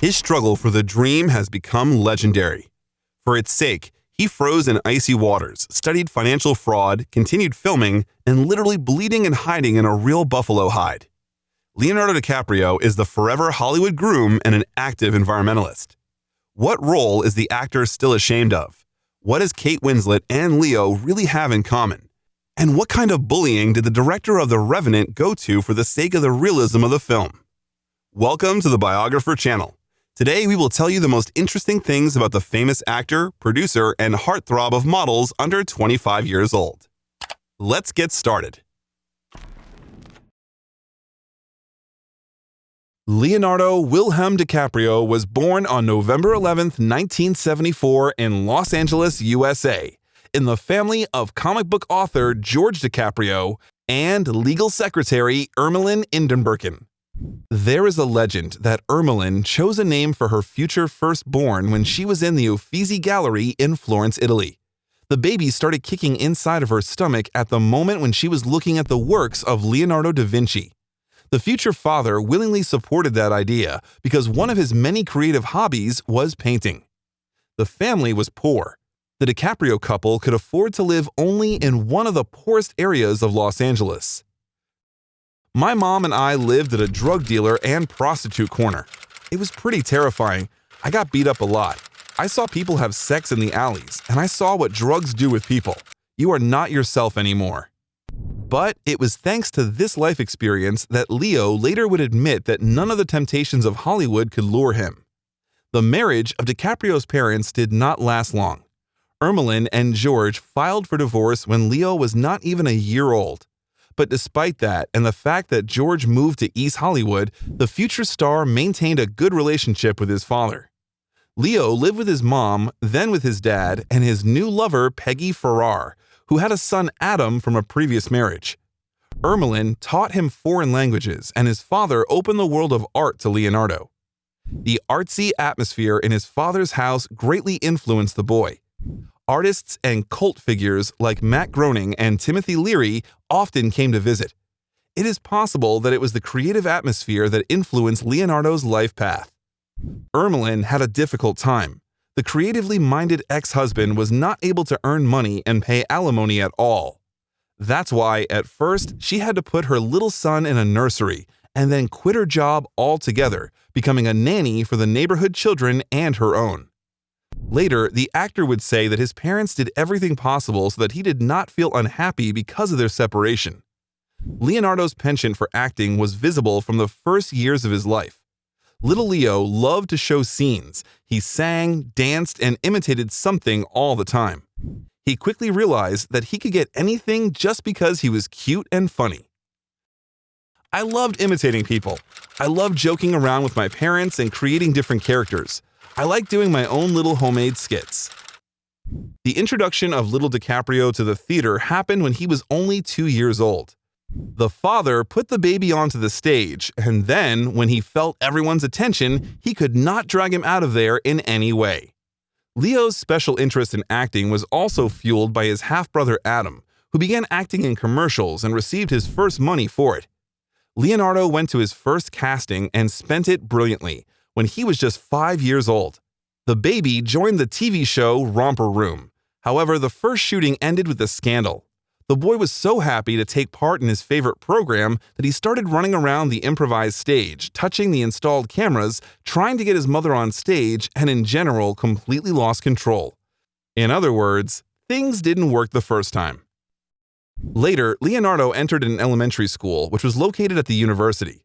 His struggle for the dream has become legendary. For its sake, he froze in icy waters, studied financial fraud, continued filming, and literally bleeding and hiding in a real buffalo hide. Leonardo DiCaprio is the forever Hollywood groom and an active environmentalist. What role is the actor still ashamed of? What does Kate Winslet and Leo really have in common? And what kind of bullying did the director of The Revenant go to for the sake of the realism of the film? Welcome to the Biographer channel. Today we will tell you the most interesting things about the famous actor, producer, and heartthrob of models under 25 years old. Let's get started. Leonardo Wilhelm DiCaprio was born on November 11, 1974 in Los Angeles, USA, in the family of comic book author George DiCaprio and legal secretary Ermeline Indenberken. There is a legend that Ermeline chose a name for her future firstborn when she was in the Uffizi Gallery in Florence, Italy. The baby started kicking inside of her stomach at the moment when she was looking at the works of Leonardo da Vinci. The future father willingly supported that idea because one of his many creative hobbies was painting. The family was poor. The DiCaprio couple could afford to live only in one of the poorest areas of Los Angeles. My mom and I lived at a drug dealer and prostitute corner. It was pretty terrifying. I got beat up a lot. I saw people have sex in the alleys, and I saw what drugs do with people. You are not yourself anymore. But it was thanks to this life experience that Leo later would admit that none of the temptations of Hollywood could lure him. The marriage of DiCaprio's parents did not last long. Ermeline and George filed for divorce when Leo was not even a year old. But despite that and the fact that George moved to East Hollywood, the future star maintained a good relationship with his father. Leo lived with his mom, then with his dad, and his new lover, Peggy Farrar, who had a son, Adam, from a previous marriage. Ermeline taught him foreign languages, and his father opened the world of art to Leonardo. The artsy atmosphere in his father's house greatly influenced the boy. Artists and cult figures like Matt Groening and Timothy Leary often came to visit. It is possible that it was the creative atmosphere that influenced Leonardo's life path. Ermeline had a difficult time. The creatively minded ex-husband was not able to earn money and pay alimony at all. That's why, at first, she had to put her little son in a nursery and then quit her job altogether, becoming a nanny for the neighborhood children and her own. Later, the actor would say that his parents did everything possible so that he did not feel unhappy because of their separation. Leonardo's penchant for acting was visible from the first years of his life. Little Leo loved to show scenes. He sang, danced, and imitated something all the time. He quickly realized that he could get anything just because he was cute and funny. I loved imitating people. I loved joking around with my parents and creating different characters. I liked doing my own little homemade skits. The introduction of little DiCaprio to the theater happened when he was only 2 years old. The father put the baby onto the stage, and then, when he felt everyone's attention, he could not drag him out of there in any way. Leo's special interest in acting was also fueled by his half-brother Adam, who began acting in commercials and received his first money for it. Leonardo went to his first casting and spent it brilliantly when he was just 5 years old. The baby joined the TV show Romper Room. However, the first shooting ended with a scandal. The boy was so happy to take part in his favorite program that he started running around the improvised stage, touching the installed cameras, trying to get his mother on stage, and in general completely lost control. In other words, things didn't work the first time. Later, Leonardo entered an elementary school, which was located at the university.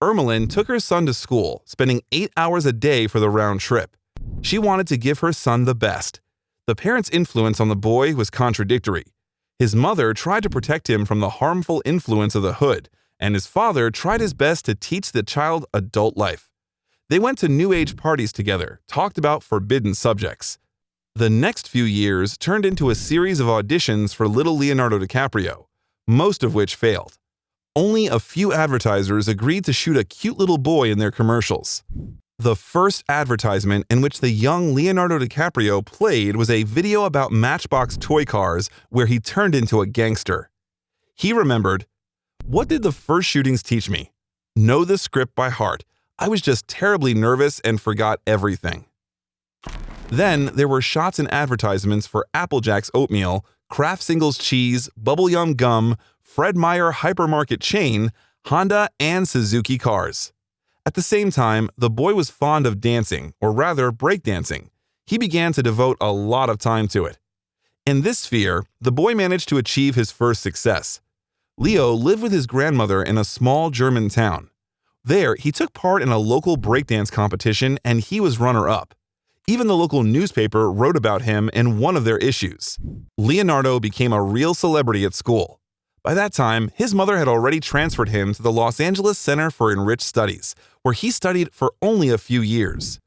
Ermeline took her son to school, spending 8 hours a day for the round trip. She wanted to give her son the best. The parents' influence on the boy was contradictory. His mother tried to protect him from the harmful influence of the hood, and his father tried his best to teach the child adult life. They went to New Age parties together, talked about forbidden subjects. The next few years turned into a series of auditions for little Leonardo DiCaprio, most of which failed. Only a few advertisers agreed to shoot a cute little boy in their commercials. The first advertisement in which the young Leonardo DiCaprio played was a video about Matchbox toy cars where he turned into a gangster. He remembered, "What did the first shootings teach me? Know the script by heart. I was just terribly nervous and forgot everything." Then there were shots and advertisements for Apple Jacks oatmeal, Kraft Singles cheese, Bubble Yum gum, Fred Meyer hypermarket chain, Honda, and Suzuki cars. At the same time, the boy was fond of dancing, or rather breakdancing. He began to devote a lot of time to it. In this sphere, the boy managed to achieve his first success. Leo lived with his grandmother in a small German town. There, he took part in a local breakdance competition and he was runner-up. Even the local newspaper wrote about him in one of their issues. Leonardo became a real celebrity at school. By that time, his mother had already transferred him to the Los Angeles Center for Enriched Studies, where he studied for only a few years.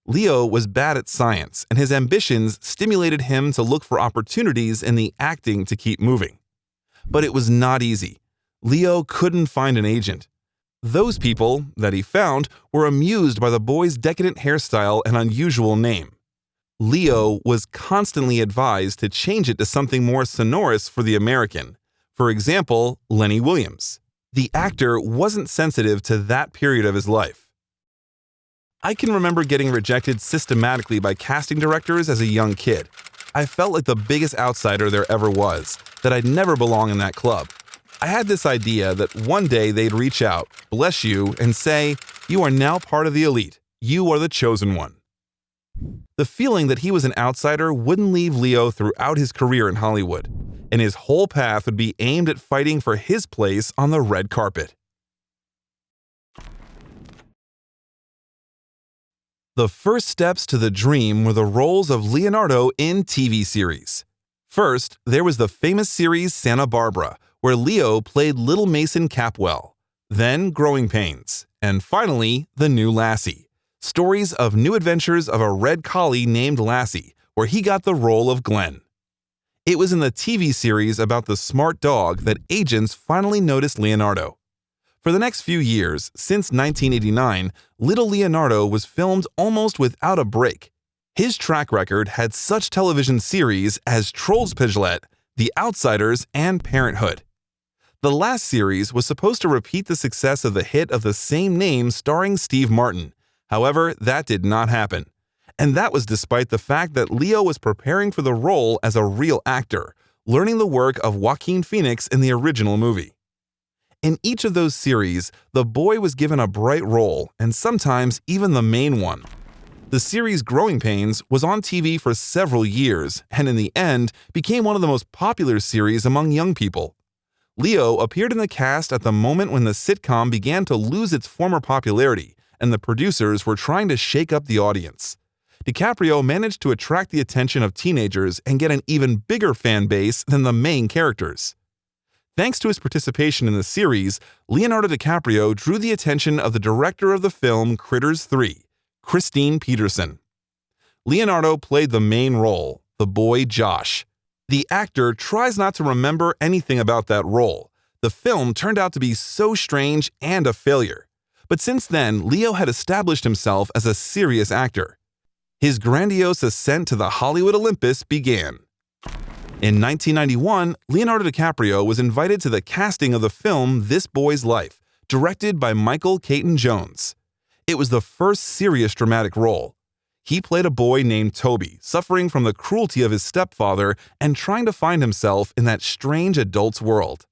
Leo was bad at science, and his ambitions stimulated him to look for opportunities in the acting to keep moving. But it was not easy. Leo couldn't find an agent. Those people that he found were amused by the boy's decadent hairstyle and unusual name. Leo was constantly advised to change it to something more sonorous for the American. For example, Lenny Williams. The actor wasn't sensitive to that period of his life. I can remember getting rejected systematically by casting directors as a young kid. I felt like the biggest outsider there ever was, that I'd never belong in that club. I had this idea that one day they'd reach out, bless you, and say, "You are now part of the elite. You are the chosen one." The feeling that he was an outsider wouldn't leave Leo throughout his career in Hollywood, and his whole path would be aimed at fighting for his place on the red carpet. The first steps to the dream were the roles of Leonardo in TV series. First, there was the famous series Santa Barbara, where Leo played Little Mason Capwell, then Growing Pains, and finally, The New Lassie, stories of new adventures of a red collie named Lassie, where he got the role of Glenn. It was in the TV series about the smart dog that agents finally noticed Leonardo. For the next few years, since 1989, Little Leonardo was filmed almost without a break. His track record had such television series as Trolls Pidgelet, The Outsiders, and Parenthood. The last series was supposed to repeat the success of the hit of the same name starring Steve Martin. However, that did not happen. And that was despite the fact that Leo was preparing for the role as a real actor, learning the work of Joaquin Phoenix in the original movie. In each of those series, the boy was given a bright role, and sometimes even the main one. The series Growing Pains was on TV for several years, and in the end, became one of the most popular series among young people. Leo appeared in the cast at the moment when the sitcom began to lose its former popularity, and the producers were trying to shake up the audience. DiCaprio managed to attract the attention of teenagers and get an even bigger fan base than the main characters. Thanks to his participation in the series, Leonardo DiCaprio drew the attention of the director of the film Critters 3, Christine Peterson. Leonardo played the main role, the boy Josh. The actor tries not to remember anything about that role. The film turned out to be so strange and a failure. But since then, Leo had established himself as a serious actor. His grandiose ascent to the Hollywood Olympus began. In 1991, Leonardo DiCaprio was invited to the casting of the film This Boy's Life, directed by Michael Caton Jones. It was the first serious dramatic role. He played a boy named Toby, suffering from the cruelty of his stepfather and trying to find himself in that strange adult's world.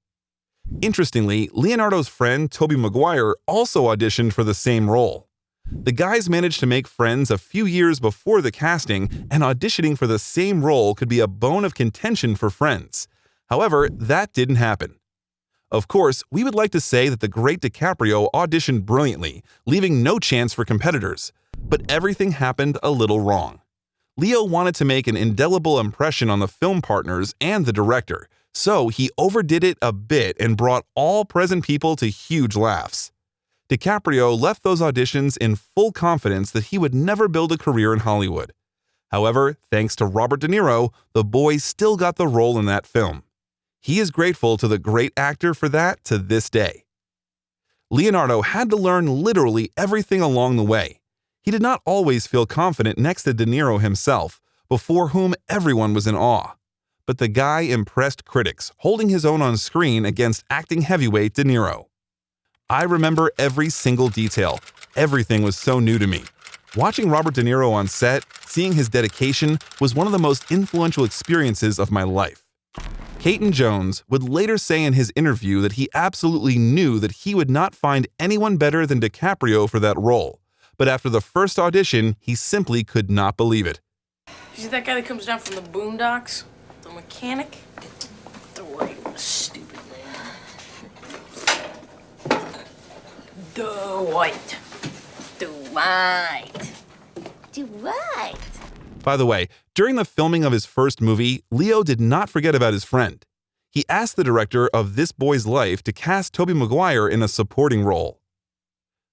Interestingly, Leonardo's friend Tobey Maguire also auditioned for the same role. The guys managed to make friends a few years before the casting, and auditioning for the same role could be a bone of contention for friends. However, that didn't happen. Of course, we would like to say that the great DiCaprio auditioned brilliantly, leaving no chance for competitors. But everything happened a little wrong. Leo wanted to make an indelible impression on the film partners and the director, so he overdid it a bit and brought all present people to huge laughs. DiCaprio left those auditions in full confidence that he would never build a career in Hollywood. However, thanks to Robert De Niro, the boy still got the role in that film. He is grateful to the great actor for that to this day. Leonardo had to learn literally everything along the way. He did not always feel confident next to De Niro himself, before whom everyone was in awe. But the guy impressed critics, holding his own on screen against acting heavyweight De Niro. I remember every single detail. Everything was so new to me. Watching Robert De Niro on set, seeing his dedication, was one of the most influential experiences of my life. Caton Jones would later say in his interview that he absolutely knew that he would not find anyone better than DiCaprio for that role, but after the first audition, he simply could not believe it. You see that guy that comes down from the boondocks? The mechanic? Don't worry, stupid man. Dwight. By the way, during the filming of his first movie, Leo did not forget about his friend. He asked the director of This Boy's Life to cast Tobey Maguire in a supporting role.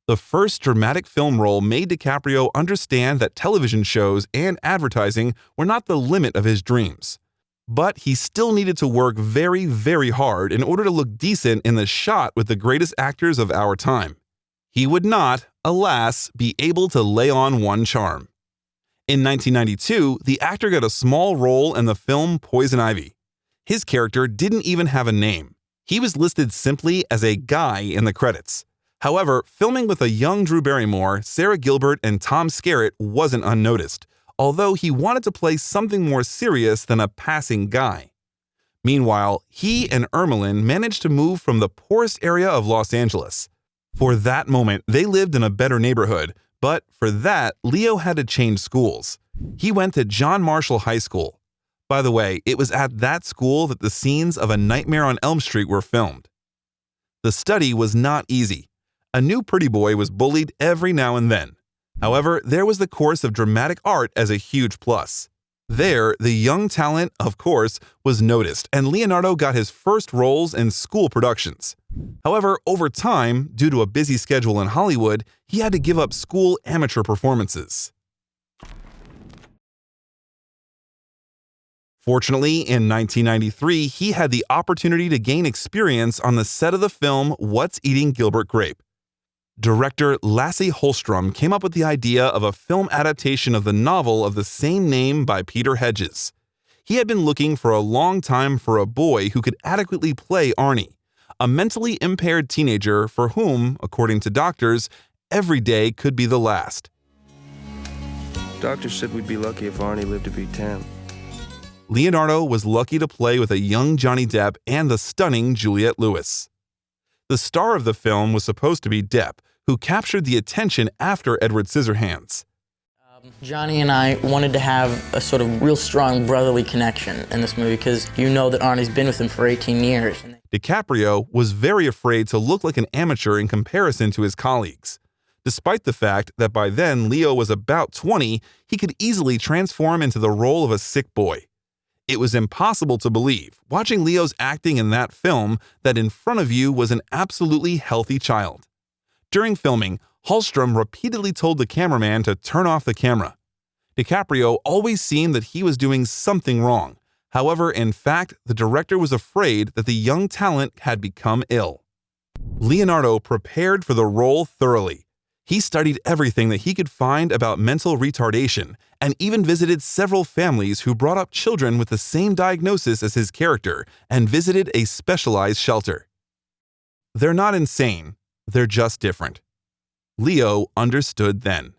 The first dramatic film role made DiCaprio understand that television shows and advertising were not the limit of his dreams. But he still needed to work very, very hard in order to look decent in the shot with the greatest actors of our time. He would not, alas, be able to lay on one charm. In 1992, the actor got a small role in the film Poison Ivy. His character didn't even have a name. He was listed simply as a guy in the credits. However, filming with a young Drew Barrymore, Sarah Gilbert, and Tom Skerritt wasn't unnoticed, although he wanted to play something more serious than a passing guy. Meanwhile, he and Ermelyn managed to move from the poorest area of Los Angeles. For that moment, they lived in a better neighborhood, but for that, Leo had to change schools. He went to John Marshall High School. By the way, it was at that school that the scenes of A Nightmare on Elm Street were filmed. The study was not easy. A new pretty boy was bullied every now and then. However, there was the course of dramatic art as a huge plus. There, the young talent, of course, was noticed, and Leonardo got his first roles in school productions. However, over time, due to a busy schedule in Hollywood, he had to give up school amateur performances. Fortunately, in 1993, he had the opportunity to gain experience on the set of the film What's Eating Gilbert Grape. Director Lasse Hallström came up with the idea of a film adaptation of the novel of the same name by Peter Hedges. He had been looking for a long time for a boy who could adequately play Arnie, a mentally impaired teenager for whom, according to doctors, every day could be the last. Doctors said we'd be lucky if Arnie lived to be 10. Leonardo was lucky to play with a young Johnny Depp and the stunning Juliette Lewis. The star of the film was supposed to be Depp, who captured the attention after Edward Scissorhands. Johnny and I wanted to have a sort of real strong brotherly connection in this movie because you know that Arnie's been with him for 18 years. DiCaprio was very afraid to look like an amateur in comparison to his colleagues. Despite the fact that by then Leo was about 20, he could easily transform into the role of a sick boy. It was impossible to believe, watching Leo's acting in that film, that in front of you was an absolutely healthy child. During filming, Hallström repeatedly told the cameraman to turn off the camera. DiCaprio always seemed that he was doing something wrong. However, in fact, the director was afraid that the young talent had become ill. Leonardo prepared for the role thoroughly. He studied everything that he could find about mental retardation and even visited several families who brought up children with the same diagnosis as his character and visited a specialized shelter. They're not insane, they're just different. Leo understood then.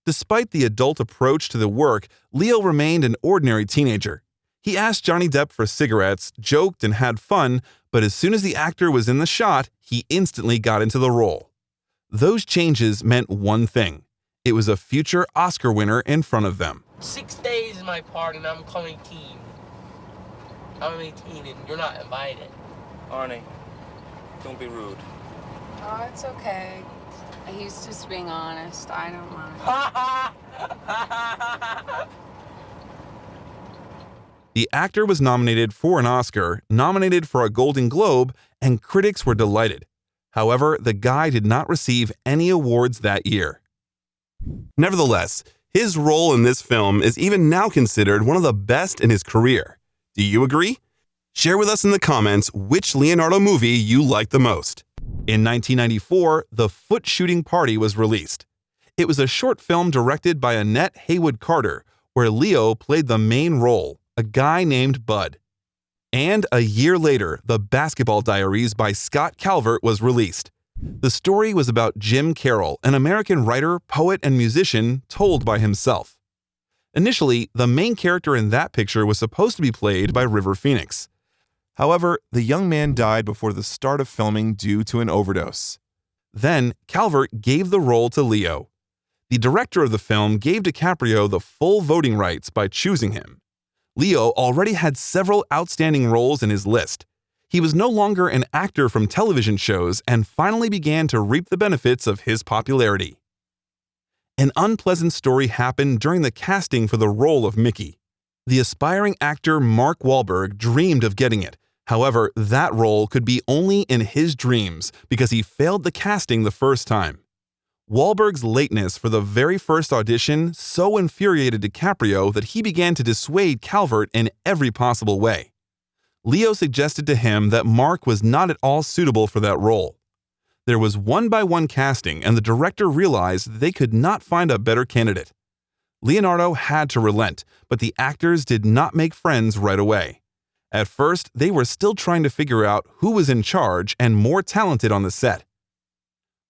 Despite the adult approach to the work, Leo remained an ordinary teenager. He asked Johnny Depp for cigarettes, joked, and had fun, but as soon as the actor was in the shot, he instantly got into the role. Those changes meant one thing. It was a future Oscar winner in front of them. 6 days is my part and I'm coming teen. I'm 18 and you're not invited. Arnie, don't be rude. Oh, it's okay. He's just being honest. I don't mind. The actor was nominated for an Oscar, nominated for a Golden Globe, and critics were delighted. However, the guy did not receive any awards that year. Nevertheless, his role in this film is even now considered one of the best in his career. Do you agree? Share with us in the comments which Leonardo movie you like the most. In 1994, The Foot Shooting Party was released. It was a short film directed by Annette Haywood Carter, where Leo played the main role, a guy named Bud. And a year later, The Basketball Diaries by Scott Calvert was released. The story was about Jim Carroll, an American writer, poet, and musician, told by himself. Initially, the main character in that picture was supposed to be played by River Phoenix. However, the young man died before the start of filming due to an overdose. Then, Calvert gave the role to Leo. The director of the film gave DiCaprio the full voting rights by choosing him. Leo already had several outstanding roles in his list. He was no longer an actor from television shows and finally began to reap the benefits of his popularity. An unpleasant story happened during the casting for the role of Mickey. The aspiring actor Mark Wahlberg dreamed of getting it. However, that role could be only in his dreams because he failed the casting the first time. Wahlberg's lateness for the very first audition so infuriated DiCaprio that he began to dissuade Calvert in every possible way. Leo suggested to him that Mark was not at all suitable for that role. There was one-by-one casting, and the director realized that they could not find a better candidate. Leonardo had to relent, but the actors did not make friends right away. At first, they were still trying to figure out who was in charge and more talented on the set.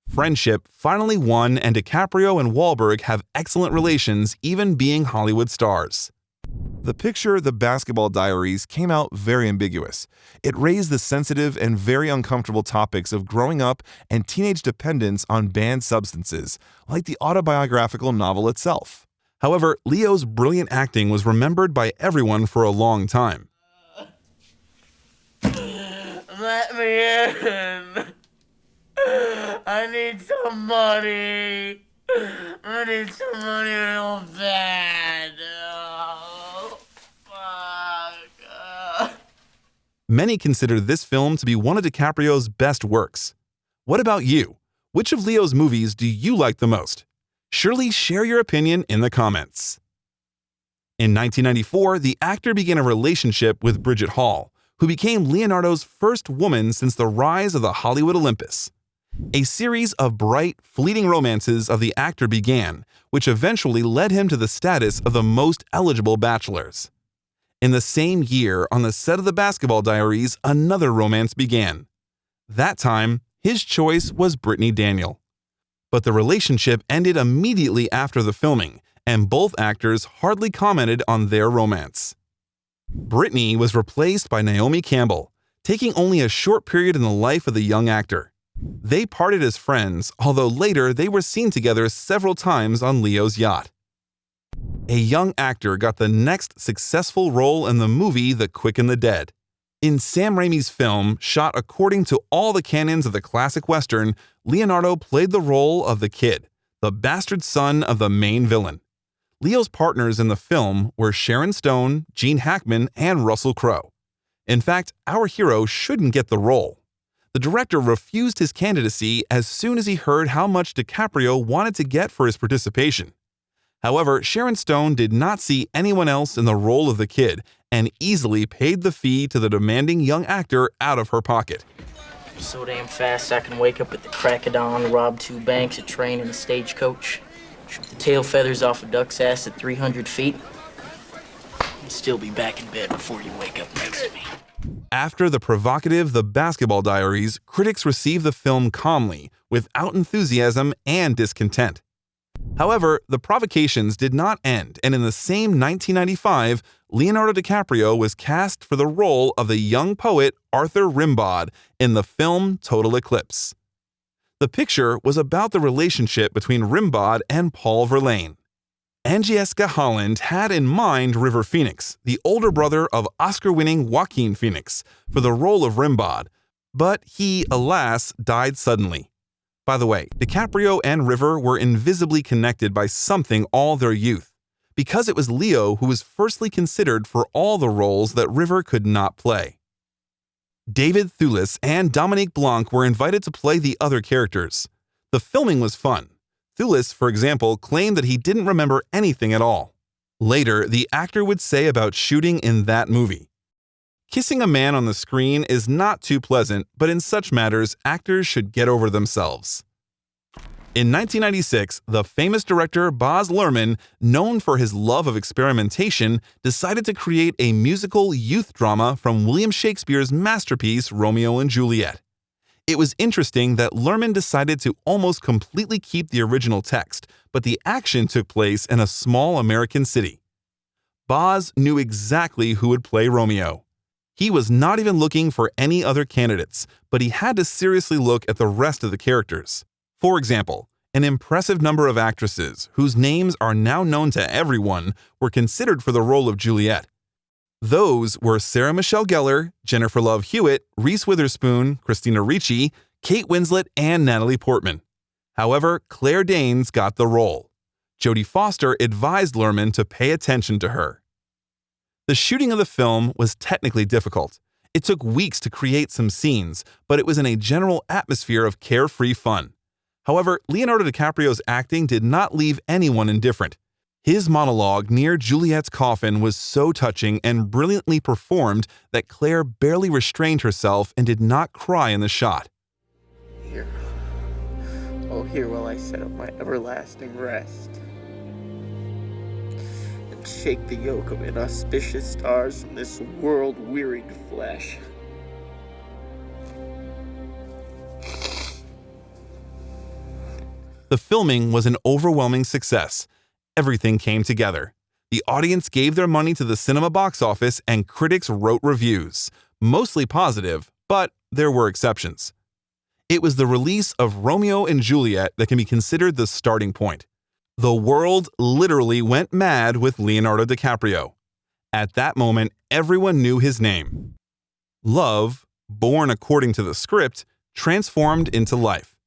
Friendship finally won, and DiCaprio and Wahlberg have excellent relations, even being Hollywood stars. The picture, The Basketball Diaries, came out very ambiguous. It raised the sensitive and very uncomfortable topics of growing up and teenage dependence on banned substances, like the autobiographical novel itself. However, Leo's brilliant acting was remembered by everyone for a long time. Let me in. I need some money. I need some money real bad. Oh, fuck. Many consider this film to be one of DiCaprio's best works. What about you? Which of Leo's movies do you like the most? Surely share your opinion in the comments. In 1994, the actor began a relationship with Bridget Hall, who became Leonardo's first woman since the rise of the Hollywood Olympus. A series of bright, fleeting romances of the actor began, which eventually led him to the status of the most eligible bachelors. In the same year, on the set of The Basketball Diaries, another romance began. That time, his choice was Brittany Daniel. But the relationship ended immediately after the filming, and both actors hardly commented on their romance. Brittany was replaced by Naomi Campbell, taking only a short period in the life of the young actor. They parted as friends, although later they were seen together several times on Leo's yacht. A young actor got the next successful role in the movie The Quick and the Dead. In Sam Raimi's film, shot according to all the canons of the classic Western, Leonardo played the role of the Kid, the bastard son of the main villain. Leo's partners in the film were Sharon Stone, Gene Hackman, and Russell Crowe. In fact, our hero shouldn't get the role. The director refused his candidacy as soon as he heard how much DiCaprio wanted to get for his participation. However, Sharon Stone did not see anyone else in the role of the Kid and easily paid the fee to the demanding young actor out of her pocket. I'm so damn fast I can wake up at the crack of dawn, rob 2 banks, a train, and a stagecoach, shoot the tail feathers off a duck's ass at 300 feet, and still be back in bed before you wake up next to me. After the provocative The Basketball Diaries, critics received the film calmly, without enthusiasm and discontent. However, the provocations did not end, and in the same 1995, Leonardo DiCaprio was cast for the role of the young poet Arthur Rimbaud in the film Total Eclipse. The picture was about the relationship between Rimbaud and Paul Verlaine. Agnieszka Holland had in mind River Phoenix, the older brother of Oscar-winning Joaquin Phoenix, for the role of Rimbaud, but he, alas, died suddenly. By the way, DiCaprio and River were invisibly connected by something all their youth, because it was Leo who was firstly considered for all the roles that River could not play. David Thewlis and Dominique Blanc were invited to play the other characters. The filming was fun. Thewlis, for example, claimed that he didn't remember anything at all. Later, the actor would say about shooting in that movie, "Kissing a man on the screen is not too pleasant, but in such matters, actors should get over themselves." In 1996, the famous director Baz Luhrmann, known for his love of experimentation, decided to create a musical youth drama from William Shakespeare's masterpiece Romeo and Juliet. It was interesting that Luhrmann decided to almost completely keep the original text, but the action took place in a small American city. Boz knew exactly who would play Romeo. He was not even looking for any other candidates, but he had to seriously look at the rest of the characters. For example, an impressive number of actresses, whose names are now known to everyone, were considered for the role of Juliet. Those were Sarah Michelle Gellar, Jennifer Love Hewitt, Reese Witherspoon, Christina Ricci, Kate Winslet, and Natalie Portman. However, Claire Danes got the role. Jodie Foster advised Luhrmann to pay attention to her. The shooting of the film was technically difficult. It took weeks to create some scenes, but it was in a general atmosphere of carefree fun. However, Leonardo DiCaprio's acting did not leave anyone indifferent. His monologue near Juliet's coffin was so touching and brilliantly performed that Claire barely restrained herself and did not cry in the shot. Here. Oh, here while I set up my everlasting rest. And shake the yoke of inauspicious stars from this world-wearied flesh. The filming was an overwhelming success. Everything came together. The audience gave their money to the cinema box office and critics wrote reviews, mostly positive, but there were exceptions. It was the release of Romeo and Juliet that can be considered the starting point. The world literally went mad with Leonardo DiCaprio. At that moment, everyone knew his name. Love, born according to the script, transformed into life.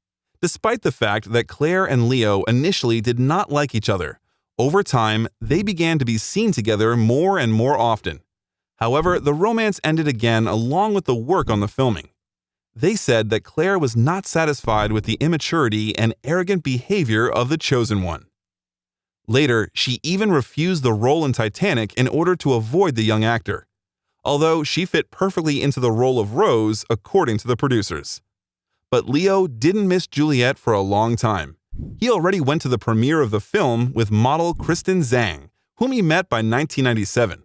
Despite the fact that Claire and Leo initially did not like each other, over time, they began to be seen together more and more often. However, the romance ended again along with the work on the filming. They said that Claire was not satisfied with the immaturity and arrogant behavior of the chosen one. Later, she even refused the role in Titanic in order to avoid the young actor, although she fit perfectly into the role of Rose according to the producers. But Leo didn't miss Juliet for a long time. He already went to the premiere of the film with model Kristen Zhang, whom he met by 1997.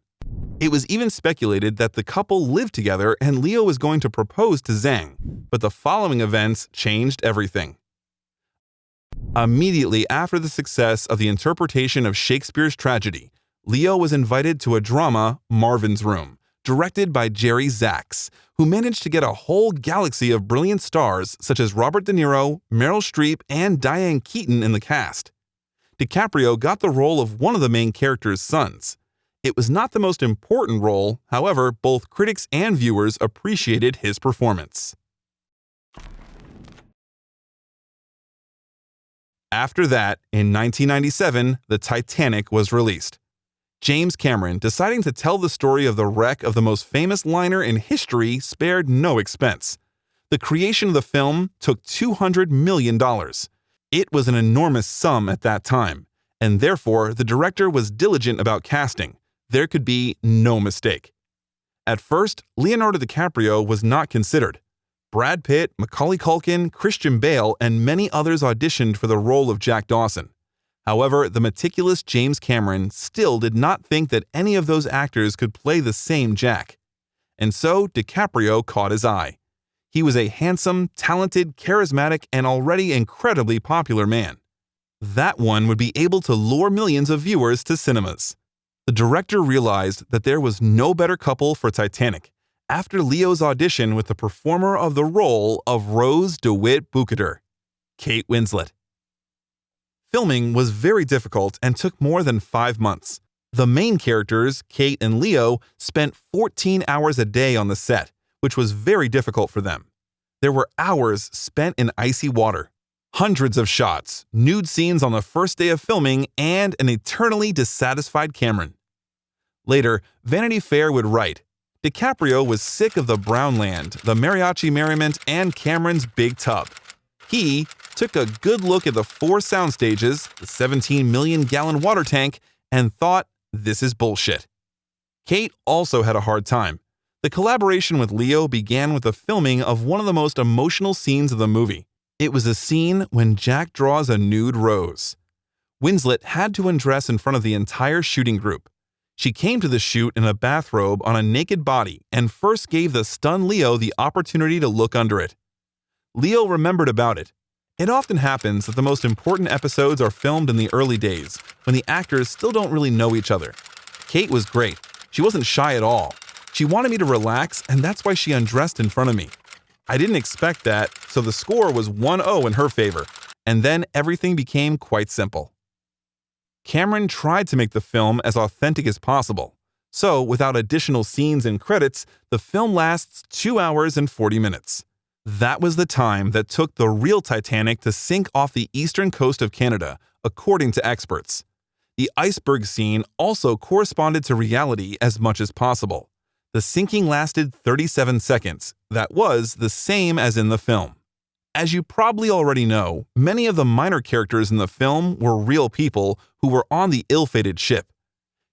It was even speculated that the couple lived together and Leo was going to propose to Zhang, but the following events changed everything. Immediately after the success of the interpretation of Shakespeare's tragedy, Leo was invited to a drama, Marvin's Room, directed by Jerry Zaks, who managed to get a whole galaxy of brilliant stars such as Robert De Niro, Meryl Streep, and Diane Keaton in the cast. DiCaprio got the role of one of the main character's sons. It was not the most important role, however, both critics and viewers appreciated his performance. After that, in 1997, the Titanic was released. James Cameron, deciding to tell the story of the wreck of the most famous liner in history, spared no expense. The creation of the film took $200 million. It was an enormous sum at that time, and therefore the director was diligent about casting. There could be no mistake. At first, Leonardo DiCaprio was not considered. Brad Pitt, Macaulay Culkin, Christian Bale, and many others auditioned for the role of Jack Dawson. However, the meticulous James Cameron still did not think that any of those actors could play the same Jack. And so DiCaprio caught his eye. He was a handsome, talented, charismatic, and already incredibly popular man. That one would be able to lure millions of viewers to cinemas. The director realized that there was no better couple for Titanic after Leo's audition with the performer of the role of Rose DeWitt Bukater, Kate Winslet. Filming was very difficult and took more than 5 months. The main characters, Kate and Leo, spent 14 hours a day on the set, which was very difficult for them. There were hours spent in icy water, hundreds of shots, nude scenes on the first day of filming, and an eternally dissatisfied Cameron. Later, Vanity Fair would write, DiCaprio was sick of the brown land, the mariachi merriment, and Cameron's big tub. He took a good look at the 4 sound stages, the 17 million-gallon water tank, and thought, this is bullshit. Kate also had a hard time. The collaboration with Leo began with the filming of one of the most emotional scenes of the movie. It was a scene when Jack draws a nude Rose. Winslet had to undress in front of the entire shooting group. She came to the shoot in a bathrobe on a naked body and first gave the stunned Leo the opportunity to look under it. Leo remembered about it. It often happens that the most important episodes are filmed in the early days, when the actors still don't really know each other. Kate was great. She wasn't shy at all. She wanted me to relax, and that's why she undressed in front of me. I didn't expect that, so the score was 1-0 in her favor, and then everything became quite simple. Cameron tried to make the film as authentic as possible. So, without additional scenes and credits, the film lasts 2 hours and 40 minutes. That was the time that took the real Titanic to sink off the eastern coast of Canada, according to experts. The iceberg scene also corresponded to reality as much as possible. The sinking lasted 37 seconds. That was the same as in the film. As you probably already know, many of the minor characters in the film were real people who were on the ill-fated ship.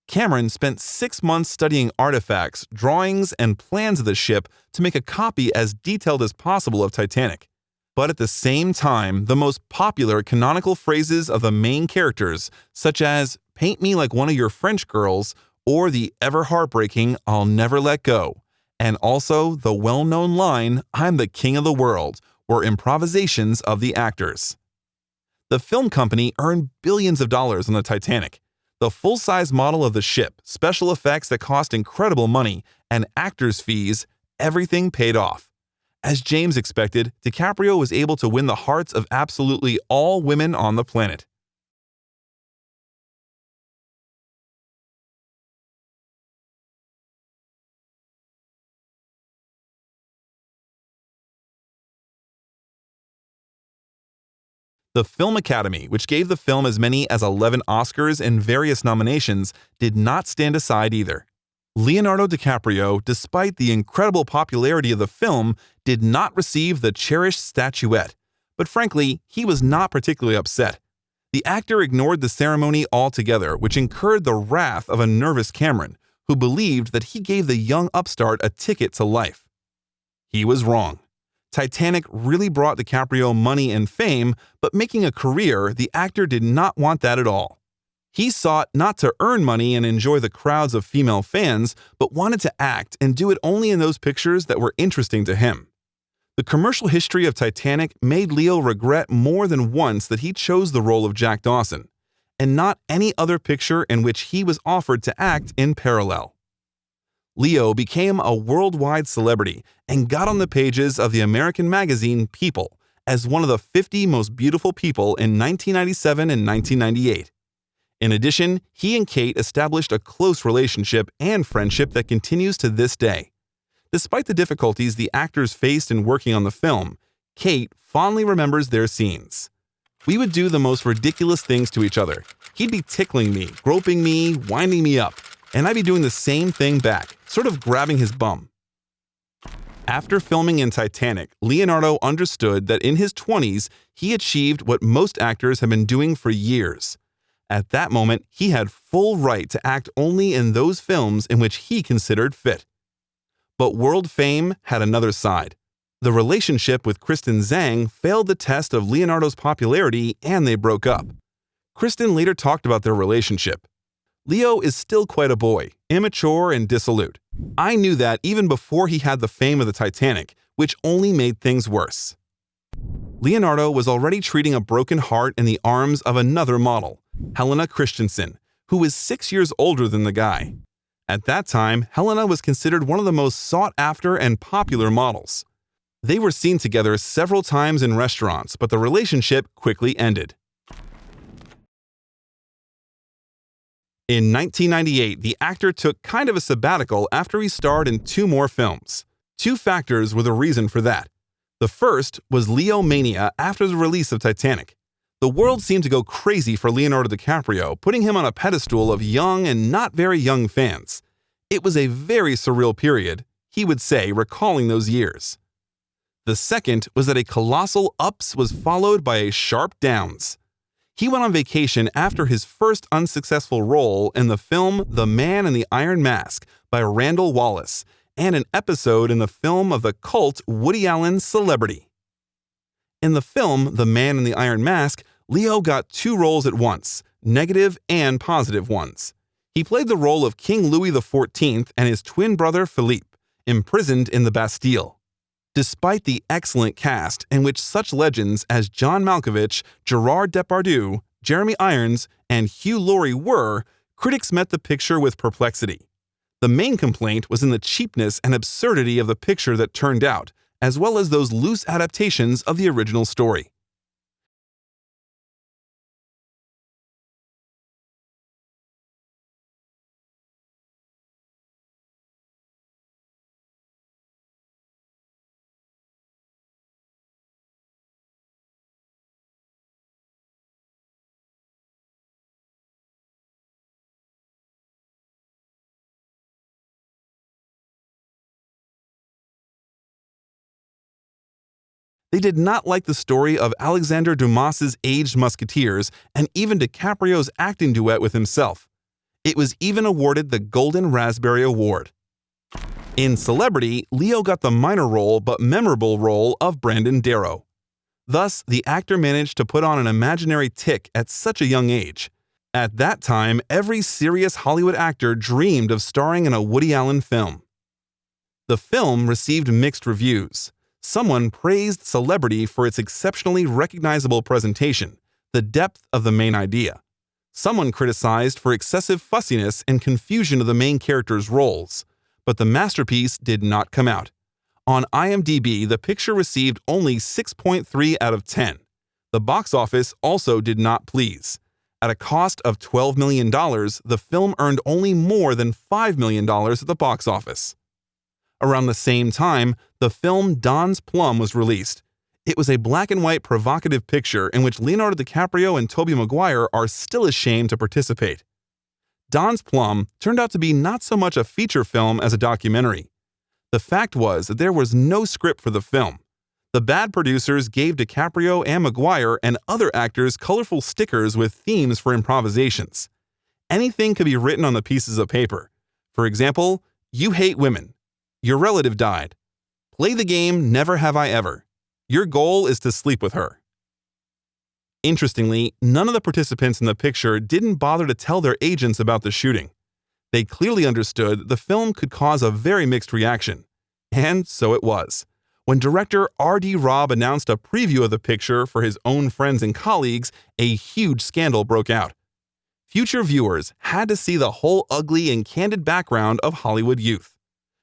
Cameron spent 6 months studying artifacts, drawings, and plans of the ship to make a copy as detailed as possible of Titanic. But at the same time, the most popular canonical phrases of the main characters, such as "paint me like one of your French girls," or the ever-heartbreaking "I'll never let go," and also the well-known line "I'm the king of the world," were improvisations of the actors. The film company earned billions of dollars on the Titanic. The full-size model of the ship, special effects that cost incredible money, and actors' fees, everything paid off. As James expected, DiCaprio was able to win the hearts of absolutely all women on the planet. The Film Academy, which gave the film as many as 11 Oscars and various nominations, did not stand aside either. Leonardo DiCaprio, despite the incredible popularity of the film, did not receive the cherished statuette. But frankly, he was not particularly upset. The actor ignored the ceremony altogether, which incurred the wrath of a nervous Cameron, who believed that he gave the young upstart a ticket to life. He was wrong. Titanic really brought DiCaprio money and fame, but making a career, the actor did not want that at all. He sought not to earn money and enjoy the crowds of female fans, but wanted to act and do it only in those pictures that were interesting to him. The commercial history of Titanic made Leo regret more than once that he chose the role of Jack Dawson, and not any other picture in which he was offered to act in parallel. Leo became a worldwide celebrity and got on the pages of the American magazine People as one of the 50 most beautiful people in 1997 and 1998. In addition, he and Kate established a close relationship and friendship that continues to this day. Despite the difficulties the actors faced in working on the film, Kate fondly remembers their scenes. "We would do the most ridiculous things to each other. He'd be tickling me, groping me, winding me up, and I'd be doing the same thing back, sort of grabbing his bum." After filming in Titanic, Leonardo understood that in his 20s, he achieved what most actors have been doing for years. At that moment, he had full right to act only in those films in which he considered fit. But world fame had another side. The relationship with Kristen Zhang failed the test of Leonardo's popularity, and they broke up. Kristen later talked about their relationship. "Leo is still quite a boy, immature and dissolute. I knew that even before he had the fame of the Titanic, which only made things worse." Leonardo was already treating a broken heart in the arms of another model, Helena Christensen, who was 6 years older than the guy. At that time, Helena was considered one of the most sought-after and popular models. They were seen together several times in restaurants, but the relationship quickly ended. In 1998, the actor took kind of a sabbatical after he starred in 2 more films. 2 factors were the reason for that. The first was Leo mania after the release of Titanic. The world seemed to go crazy for Leonardo DiCaprio, putting him on a pedestal of young and not very young fans. It was a very surreal period, he would say, recalling those years. The second was that a colossal ups was followed by a sharp downs. He went on vacation after his first unsuccessful role in the film The Man in the Iron Mask by Randall Wallace, and an episode in the film of the cult Woody Allen's Celebrity. In the film The Man in the Iron Mask, Leo got 2 roles at once, negative and positive ones. He played the role of King Louis XIV and his twin brother Philippe, imprisoned in the Bastille. Despite the excellent cast in which such legends as John Malkovich, Gerard Depardieu, Jeremy Irons, and Hugh Laurie were, critics met the picture with perplexity. The main complaint was in the cheapness and absurdity of the picture that turned out, as well as those loose adaptations of the original story. They did not like the story of Alexandre Dumas's aged musketeers and even DiCaprio's acting duet with himself. It was even awarded the Golden Raspberry Award. In Celebrity, Leo got the minor role but memorable role of Brandon Darrow. Thus, the actor managed to put on an imaginary tic at such a young age. At that time, every serious Hollywood actor dreamed of starring in a Woody Allen film. The film received mixed reviews. Someone praised Celebrity for its exceptionally recognizable presentation, the depth of the main idea. Someone criticized for excessive fussiness and confusion of the main characters' roles. But the masterpiece did not come out. On IMDb, the picture received only 6.3 out of 10. The box office also did not please. At a cost of $12 million, the film earned only more than $5 million at the box office. Around the same time, the film Don's Plum was released. It was a black and white provocative picture in which Leonardo DiCaprio and Tobey Maguire are still ashamed to participate. Don's Plum turned out to be not so much a feature film as a documentary. The fact was that there was no script for the film. The bad producers gave DiCaprio and Maguire and other actors colorful stickers with themes for improvisations. Anything could be written on the pieces of paper. For example, "You hate women." "Your relative died." "Play the game Never Have I Ever." "Your goal is to sleep with her." Interestingly, none of the participants in the picture didn't bother to tell their agents about the shooting. They clearly understood the film could cause a very mixed reaction. And so it was. When director R.D. Robb announced a preview of the picture for his own friends and colleagues, a huge scandal broke out. Future viewers had to see the whole ugly and candid background of Hollywood youth.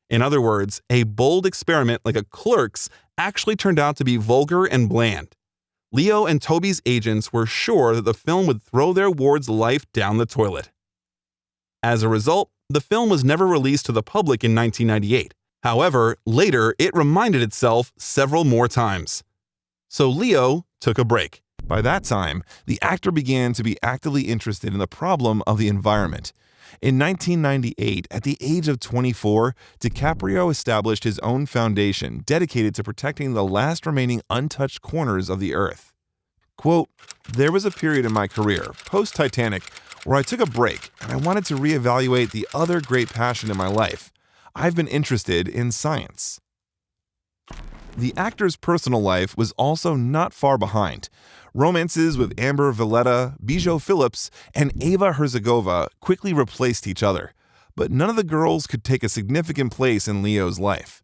In other words, a bold experiment like a Clerks actually turned out to be vulgar and bland. Leo and Tobey's agents were sure that the film would throw their ward's life down the toilet. As a result, the film was never released to the public in 1998. However, later it reminded itself several more times. So Leo took a break. By that time, the actor began to be actively interested in the problem of the environment. In 1998, at the age of 24, DiCaprio established his own foundation dedicated to protecting the last remaining untouched corners of the earth. Quote, "There was a period in my career, post-Titanic, where I took a break and I wanted to reevaluate the other great passion in my life. I've been interested in science." The actor's personal life was also not far behind. Romances with Amber Valletta, Bijou Phillips, and Ava Herzegova quickly replaced each other, but none of the girls could take a significant place in Leo's life.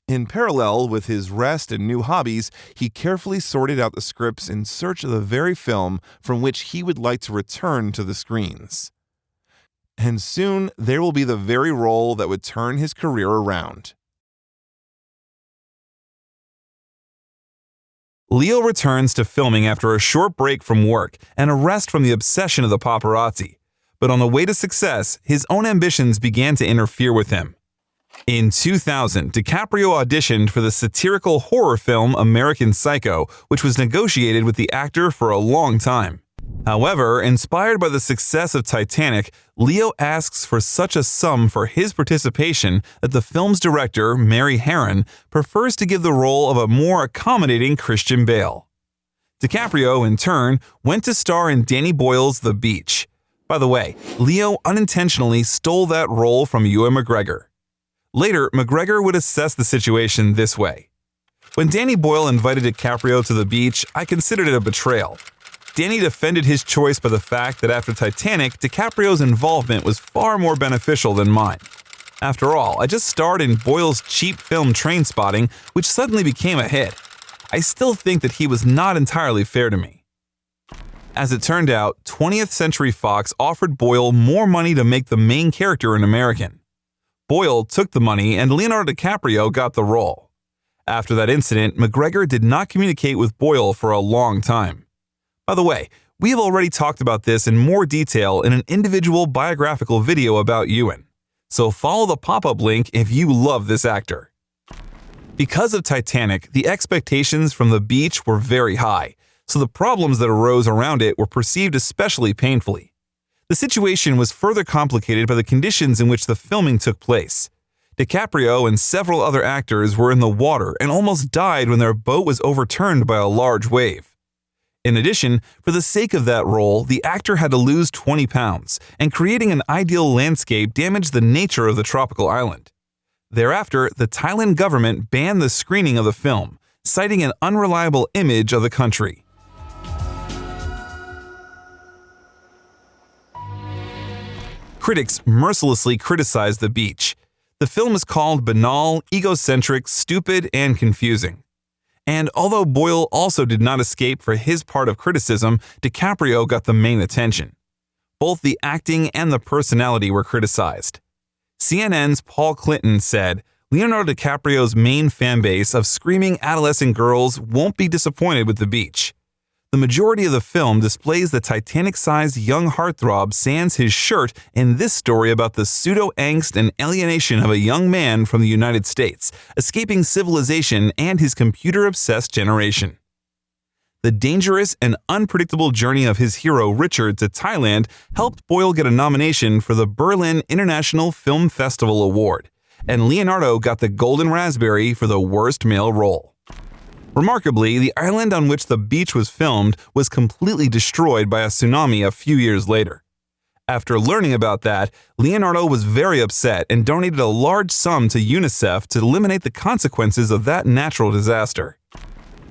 In parallel with his rest and new hobbies, he carefully sorted out the scripts in search of the very film from which he would like to return to the screens. And soon there will be the very role that would turn his career around. Leo returns to filming after a short break from work and a rest from the obsession of the paparazzi. But on the way to success, his own ambitions began to interfere with him. In 2000, DiCaprio auditioned for the satirical horror film American Psycho, which was negotiated with the actor for a long time. However, inspired by the success of Titanic, Leo asks for such a sum for his participation that the film's director, Mary Harron, prefers to give the role of a more accommodating Christian Bale. DiCaprio, in turn, went to star in Danny Boyle's The Beach. By the way, Leo unintentionally stole that role from Ewan McGregor. Later, McGregor would assess the situation this way. "When Danny Boyle invited DiCaprio to the beach, I considered it a betrayal. Danny defended his choice by the fact that after Titanic, DiCaprio's involvement was far more beneficial than mine. After all, I just starred in Boyle's cheap film Trainspotting, which suddenly became a hit. I still think that he was not entirely fair to me. As it turned out, 20th Century Fox offered Boyle more money to make the main character an American. Boyle took the money and Leonardo DiCaprio got the role. After that incident, McGregor did not communicate with Boyle for a long time. By the way, we have already talked about this in more detail in an individual biographical video about Ewan, so follow the pop-up link if you love this actor. Because of Titanic, the expectations from the beach were very high, so the problems that arose around it were perceived especially painfully. The situation was further complicated by the conditions in which the filming took place. DiCaprio and several other actors were in the water and almost died when their boat was overturned by a large wave. In addition, for the sake of that role, the actor had to lose 20 pounds, and creating an ideal landscape damaged the nature of the tropical island. Thereafter, the Thailand government banned the screening of the film, citing an unreliable image of the country. Critics mercilessly criticized the beach. The film is called banal, egocentric, stupid, and confusing. And although Boyle also did not escape for his part of criticism, DiCaprio got the main attention. Both the acting and the personality were criticized. CNN's Paul Clinton said, Leonardo DiCaprio's main fanbase of screaming adolescent girls won't be disappointed with The Beach. The majority of the film displays the Titanic-sized young heartthrob sans his shirt in this story about the pseudo-angst and alienation of a young man from the United States, escaping civilization and his computer-obsessed generation. The dangerous and unpredictable journey of his hero Richard to Thailand helped Boyle get a nomination for the Berlin International Film Festival Award, and Leonardo got the Golden Raspberry for the worst male role. Remarkably, the island on which The Beach was filmed was completely destroyed by a tsunami a few years later. After learning about that, Leonardo was very upset and donated a large sum to UNICEF to eliminate the consequences of that natural disaster.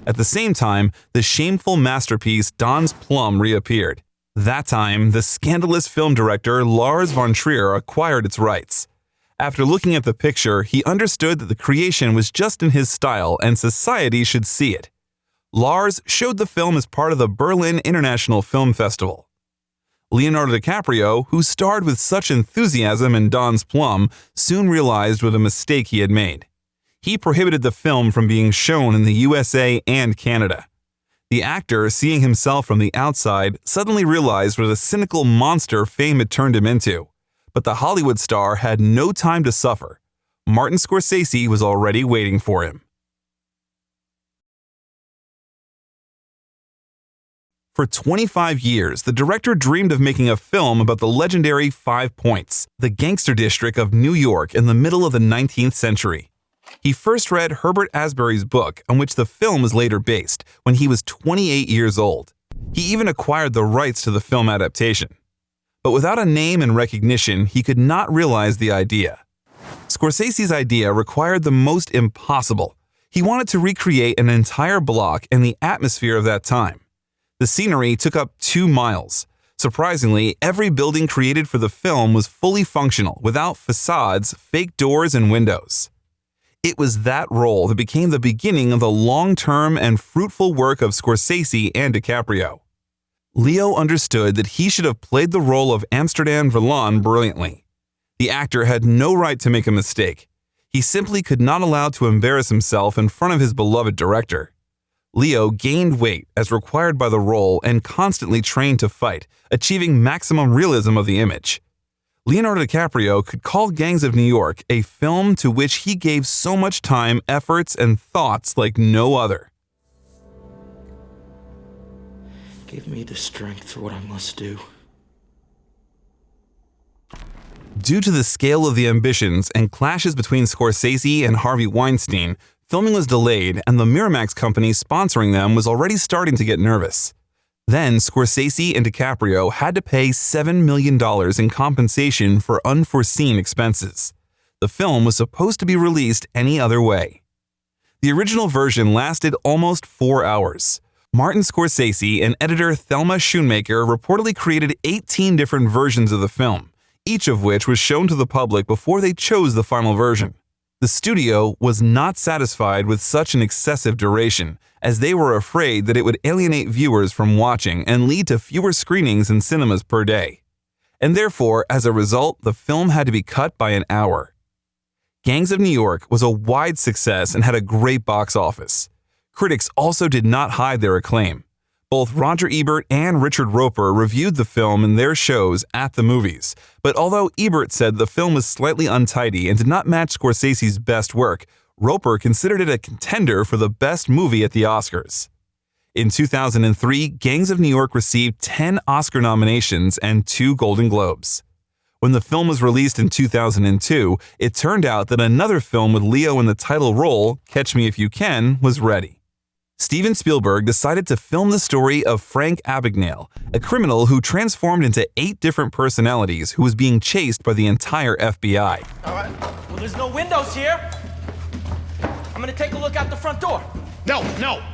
At the same time, the shameful masterpiece Don's Plum reappeared. That time, the scandalous film director Lars von Trier acquired its rights. After looking at the picture, he understood that the creation was just in his style and society should see it. Lars showed the film as part of the Berlin International Film Festival. Leonardo DiCaprio, who starred with such enthusiasm in Don's Plum, soon realized what a mistake he had made. He prohibited the film from being shown in the USA and Canada. The actor, seeing himself from the outside, suddenly realized what a cynical monster fame had turned him into. But the Hollywood star had no time to suffer. Martin Scorsese was already waiting for him. For 25 years, the director dreamed of making a film about the legendary 5 Points, the gangster district of New York in the middle of the 19th century. He first read Herbert Asbury's book, on which the film was later based, when he was 28 years old. He even acquired the rights to the film adaptation. But without a name and recognition, he could not realize the idea. Scorsese's idea required the most impossible. He wanted to recreate an entire block and the atmosphere of that time. The scenery took up 2 miles. Surprisingly, every building created for the film was fully functional, without facades, fake doors, and windows. It was that role that became the beginning of the long-term and fruitful work of Scorsese and DiCaprio. Leo understood that he should have played the role of Amsterdam Vallon brilliantly. The actor had no right to make a mistake. He simply could not allow to embarrass himself in front of his beloved director. Leo gained weight as required by the role and constantly trained to fight, achieving maximum realism of the image. Leonardo DiCaprio could call Gangs of New York a film to which he gave so much time, efforts, and thoughts like no other. Give me the strength for what I must do. Due to the scale of the ambitions and clashes between Scorsese and Harvey Weinstein, filming was delayed and the Miramax company sponsoring them was already starting to get nervous. Then Scorsese and DiCaprio had to pay $7 million in compensation for unforeseen expenses. The film was supposed to be released any other way. The original version lasted almost 4 hours. Martin Scorsese and editor Thelma Schoonmaker reportedly created 18 different versions of the film, each of which was shown to the public before they chose the final version. The studio was not satisfied with such an excessive duration, as they were afraid that it would alienate viewers from watching and lead to fewer screenings in cinemas per day. And therefore, as a result, the film had to be cut by an hour. Gangs of New York was a wide success and had a great box office. Critics also did not hide their acclaim. Both Roger Ebert and Richard Roeper reviewed the film in their shows at the movies, but although Ebert said the film was slightly untidy and did not match Scorsese's best work, Roeper considered it a contender for the best movie at the Oscars. In 2003, Gangs of New York received 10 Oscar nominations and 2 Golden Globes. When the film was released in 2002, it turned out that another film with Leo in the title role, Catch Me If You Can, was ready. Steven Spielberg decided to film the story of Frank Abagnale, a criminal who transformed into 8 different personalities who was being chased by the entire FBI. All right. Well, there's no windows here. I'm gonna take a look out the front door. No.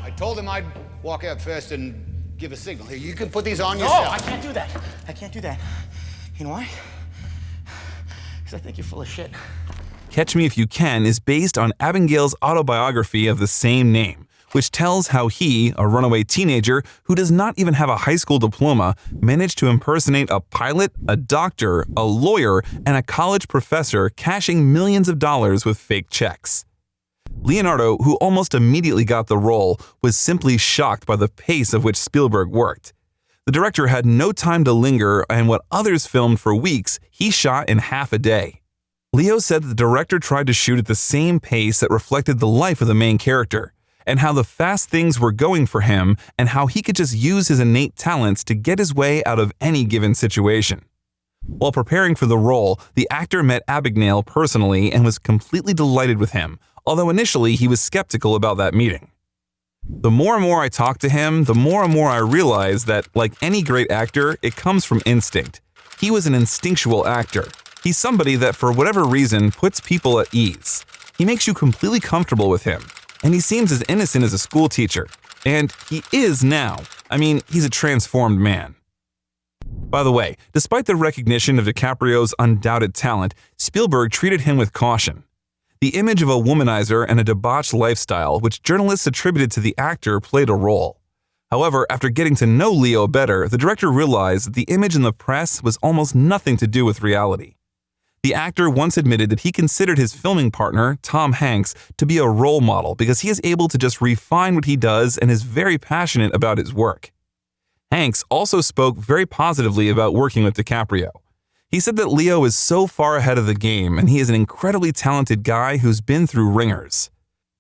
I told him I'd walk out first and give a signal. Here, you can put these on yourself. No, I can't do that. I can't do that. You know why? Because I think you're full of shit. Catch Me If You Can is based on Abagnale's autobiography of the same name, which tells how he, a runaway teenager who does not even have a high school diploma, managed to impersonate a pilot, a doctor, a lawyer, and a college professor, cashing millions of dollars with fake checks. Leonardo, who almost immediately got the role, was simply shocked by the pace of which Spielberg worked. The director had no time to linger, and what others filmed for weeks, he shot in half a day. Leo said that the director tried to shoot at the same pace that reflected the life of the main character, and how the fast things were going for him, and how he could just use his innate talents to get his way out of any given situation. While preparing for the role, the actor met Abagnale personally and was completely delighted with him, although initially he was skeptical about that meeting. The more and more I talked to him, the more and more I realized that, like any great actor, it comes from instinct. He was an instinctual actor. He's somebody that, for whatever reason, puts people at ease. He makes you completely comfortable with him. And he seems as innocent as a school teacher. And he is now. I mean, he's a transformed man. By the way, despite the recognition of DiCaprio's undoubted talent, Spielberg treated him with caution. The image of a womanizer and a debauched lifestyle, which journalists attributed to the actor, played a role. However, after getting to know Leo better, the director realized that the image in the press was almost nothing to do with reality. The actor once admitted that he considered his filming partner, Tom Hanks, to be a role model because he is able to just refine what he does and is very passionate about his work. Hanks also spoke very positively about working with DiCaprio. He said that Leo is so far ahead of the game and he is an incredibly talented guy who's been through ringers.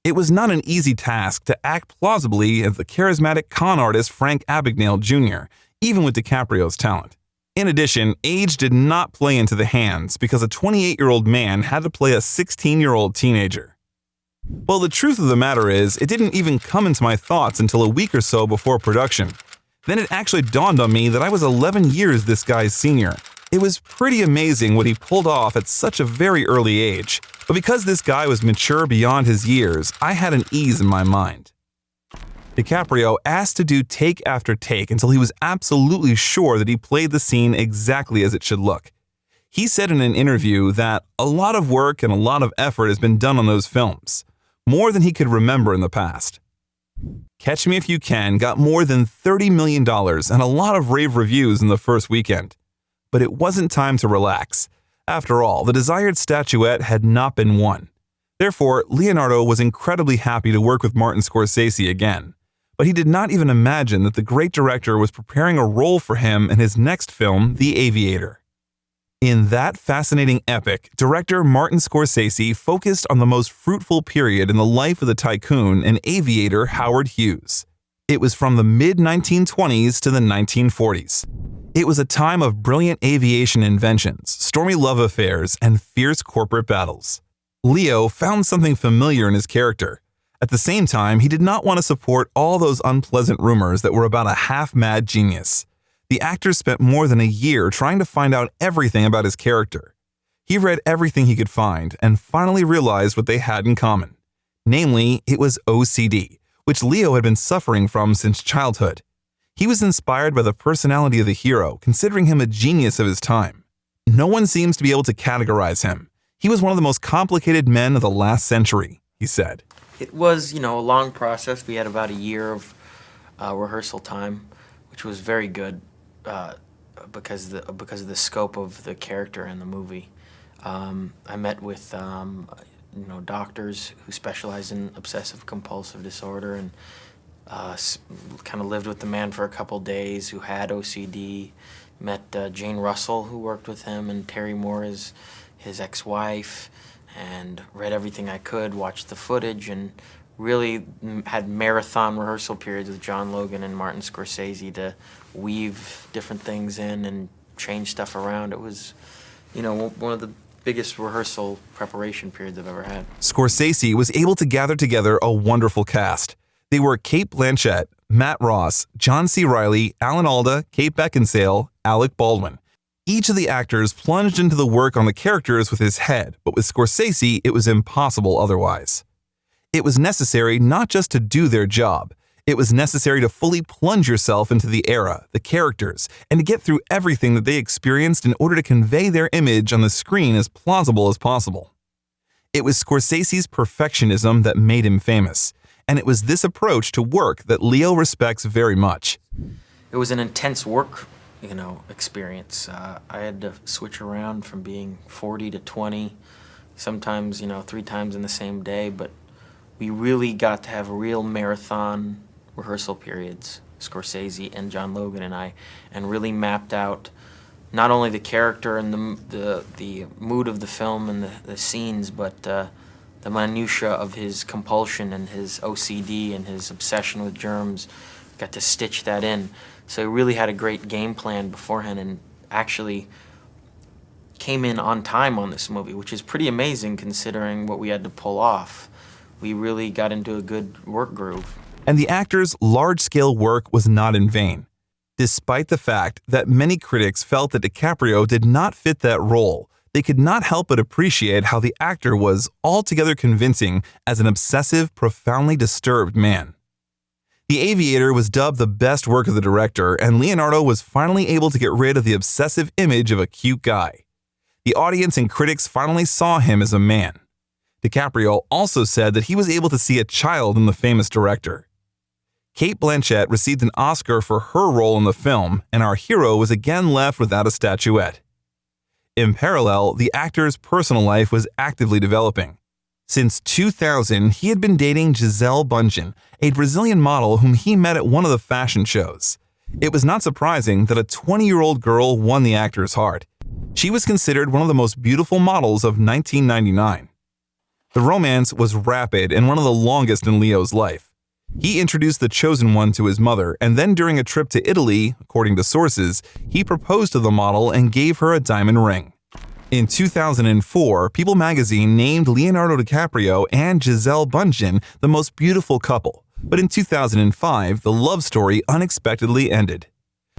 It was not an easy task to act plausibly as the charismatic con artist Frank Abagnale Jr., even with DiCaprio's talent. In addition, age did not play into the hands because a 28-year-old man had to play a 16-year-old teenager. Well, the truth of the matter is, it didn't even come into my thoughts until a week or so before production. Then it actually dawned on me that I was 11 years this guy's senior. It was pretty amazing what he pulled off at such a very early age, but because this guy was mature beyond his years, I had an ease in my mind. DiCaprio asked to do take after take until he was absolutely sure that he played the scene exactly as it should look. He said in an interview that a lot of work and a lot of effort has been done on those films, more than he could remember in the past. Catch Me If You Can got more than $30 million and a lot of rave reviews in the first weekend. But it wasn't time to relax. After all, the desired statuette had not been won. Therefore, Leonardo was incredibly happy to work with Martin Scorsese again. But he did not even imagine that the great director was preparing a role for him in his next film, The Aviator. In that fascinating epic, director Martin Scorsese focused on the most fruitful period in the life of the tycoon and aviator Howard Hughes. It was from the mid-1920s to the 1940s. It was a time of brilliant aviation inventions, stormy love affairs, and fierce corporate battles. Leo found something familiar in his character. At the same time, he did not want to support all those unpleasant rumors that were about a half-mad genius. The actor spent more than a year trying to find out everything about his character. He read everything he could find and finally realized what they had in common. Namely, it was OCD, which Leo had been suffering from since childhood. He was inspired by the personality of the hero, considering him a genius of his time. No one seems to be able to categorize him. He was one of the most complicated men of the last century, he said. It was, a long process. We had about a year of rehearsal time, which was very good because of the scope of the character and the movie. I met with doctors who specialize in obsessive compulsive disorder, and kind of lived with the man for a couple days who had OCD. Met Jane Russell, who worked with him, and Terry Moore, his ex-wife, and read everything I could, watched the footage, and really had marathon rehearsal periods with John Logan and Martin Scorsese to weave different things in and change stuff around. It was, one of the biggest rehearsal preparation periods I've ever had. Scorsese was able to gather together a wonderful cast. They were Cate Blanchett, Matt Ross, John C. Reilly, Alan Alda, Kate Beckinsale, Alec Baldwin. Each of the actors plunged into the work on the characters with his head, but with Scorsese, it was impossible otherwise. It was necessary not just to do their job, it was necessary to fully plunge yourself into the era, the characters, and to get through everything that they experienced in order to convey their image on the screen as plausible as possible. It was Scorsese's perfectionism that made him famous, and it was this approach to work that Leo respects very much. It was an intense work experience. I had to switch around from being 40 to 20, sometimes, 3 times in the same day, but we really got to have real marathon rehearsal periods, Scorsese and John Logan and I, and really mapped out not only the character and the mood of the film and the scenes, but the minutia of his compulsion and his OCD and his obsession with germs. Got to stitch that in. So he really had a great game plan beforehand and actually came in on time on this movie, which is pretty amazing considering what we had to pull off. We really got into a good work groove. And the actors' large-scale work was not in vain. Despite the fact that many critics felt that DiCaprio did not fit that role, they could not help but appreciate how the actor was altogether convincing as an obsessive, profoundly disturbed man. The Aviator was dubbed the best work of the director, and Leonardo was finally able to get rid of the obsessive image of a cute guy. The audience and critics finally saw him as a man. DiCaprio also said that he was able to see a child in the famous director. Cate Blanchett received an Oscar for her role in the film, and our hero was again left without a statuette. In parallel, the actor's personal life was actively developing. Since 2000, he had been dating Gisele Bündchen, a Brazilian model whom he met at one of the fashion shows. It was not surprising that a 20-year-old girl won the actor's heart. She was considered one of the most beautiful models of 1999. The romance was rapid and one of the longest in Leo's life. He introduced the chosen one to his mother, and then during a trip to Italy, according to sources, he proposed to the model and gave her a diamond ring. In 2004, People magazine named Leonardo DiCaprio and Gisele Bündchen the most beautiful couple, but in 2005, the love story unexpectedly ended.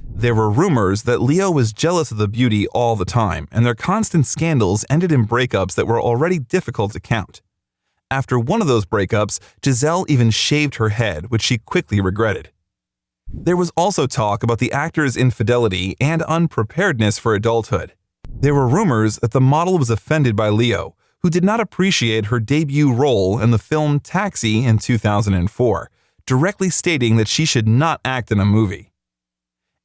There were rumors that Leo was jealous of the beauty all the time, and their constant scandals ended in breakups that were already difficult to count. After one of those breakups, Gisele even shaved her head, which she quickly regretted. There was also talk about the actor's infidelity and unpreparedness for adulthood. There were rumors that the model was offended by Leo, who did not appreciate her debut role in the film Taxi in 2004, directly stating that she should not act in a movie.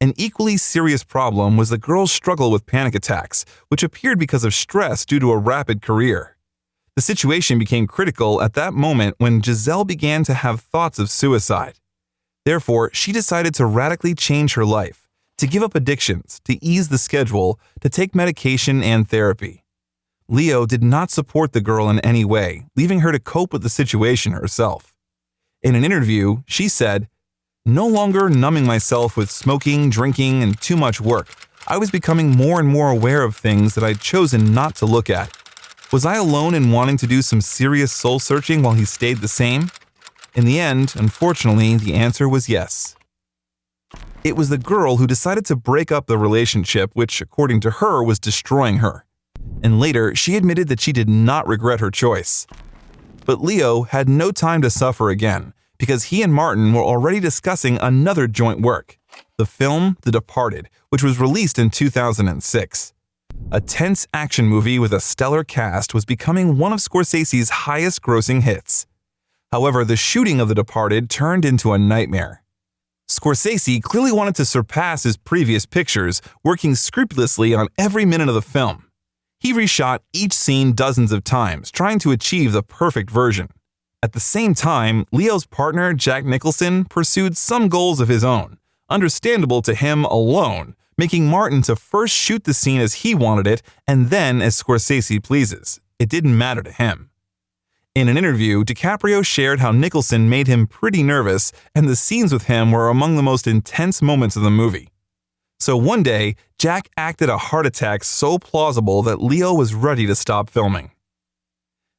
An equally serious problem was the girl's struggle with panic attacks, which appeared because of stress due to a rapid career. The situation became critical at that moment when Gisele began to have thoughts of suicide. Therefore, she decided to radically change her life, to give up addictions, to ease the schedule, to take medication and therapy. Leo did not support the girl in any way, leaving her to cope with the situation herself. In an interview, she said, "No longer numbing myself with smoking, drinking, and too much work, I was becoming more and more aware of things that I'd chosen not to look at. Was I alone in wanting to do some serious soul-searching while he stayed the same? In the end, unfortunately, the answer was yes." It was the girl who decided to break up the relationship, which, according to her, was destroying her. And later, she admitted that she did not regret her choice. But Leo had no time to suffer again, because he and Martin were already discussing another joint work, the film The Departed, which was released in 2006. A tense action movie with a stellar cast was becoming one of Scorsese's highest-grossing hits. However, the shooting of The Departed turned into a nightmare. Scorsese clearly wanted to surpass his previous pictures, working scrupulously on every minute of the film. He reshot each scene dozens of times, trying to achieve the perfect version. At the same time, Leo's partner, Jack Nicholson, pursued some goals of his own, understandable to him alone, making Martin to first shoot the scene as he wanted it and then as Scorsese pleases. It didn't matter to him. In an interview, DiCaprio shared how Nicholson made him pretty nervous, and the scenes with him were among the most intense moments of the movie. So one day, Jack acted a heart attack so plausible that Leo was ready to stop filming.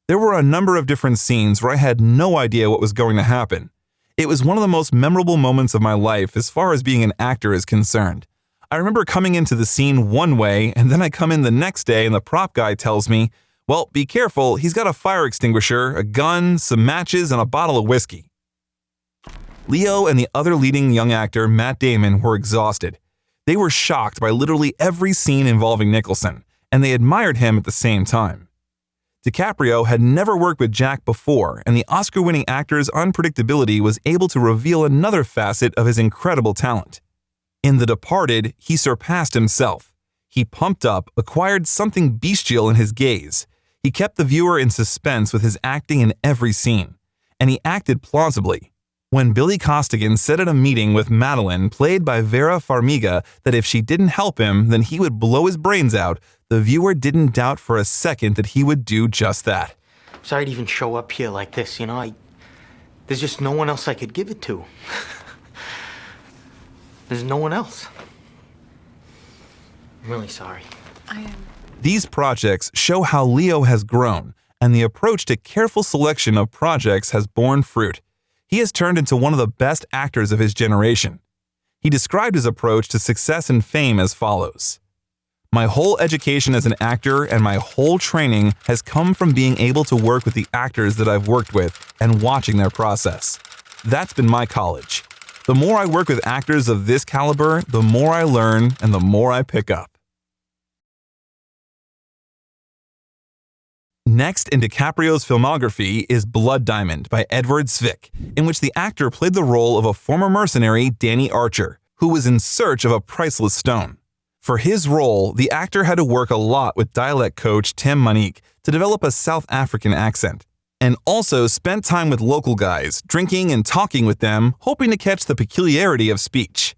There were a number of different scenes where I had no idea what was going to happen. It was one of the most memorable moments of my life as far as being an actor is concerned. I remember coming into the scene one way, and then I come in the next day and the prop guy tells me, "Well, be careful, he's got a fire extinguisher, a gun, some matches, and a bottle of whiskey." Leo and the other leading young actor, Matt Damon, were exhausted. They were shocked by literally every scene involving Nicholson, and they admired him at the same time. DiCaprio had never worked with Jack before, and the Oscar-winning actor's unpredictability was able to reveal another facet of his incredible talent. In The Departed, he surpassed himself. He pumped up, acquired something bestial in his gaze. He kept the viewer in suspense with his acting in every scene, and he acted plausibly. When Billy Costigan said at a meeting with Madeline, played by Vera Farmiga, that if she didn't help him, then he would blow his brains out, the viewer didn't doubt for a second that he would do just that. Sorry to even show up here like this, there's just no one else I could give it to. There's no one else. I'm really sorry. I am. These projects show how Leo has grown, and the approach to careful selection of projects has borne fruit. He has turned into one of the best actors of his generation. He described his approach to success and fame as follows: "My whole education as an actor and my whole training has come from being able to work with the actors that I've worked with and watching their process. That's been my college. The more I work with actors of this caliber, the more I learn and the more I pick up." Next in DiCaprio's filmography is Blood Diamond by Edward Zwick, in which the actor played the role of a former mercenary, Danny Archer, who was in search of a priceless stone. For his role, the actor had to work a lot with dialect coach Tim Monique to develop a South African accent, and also spent time with local guys, drinking and talking with them, hoping to catch the peculiarity of speech.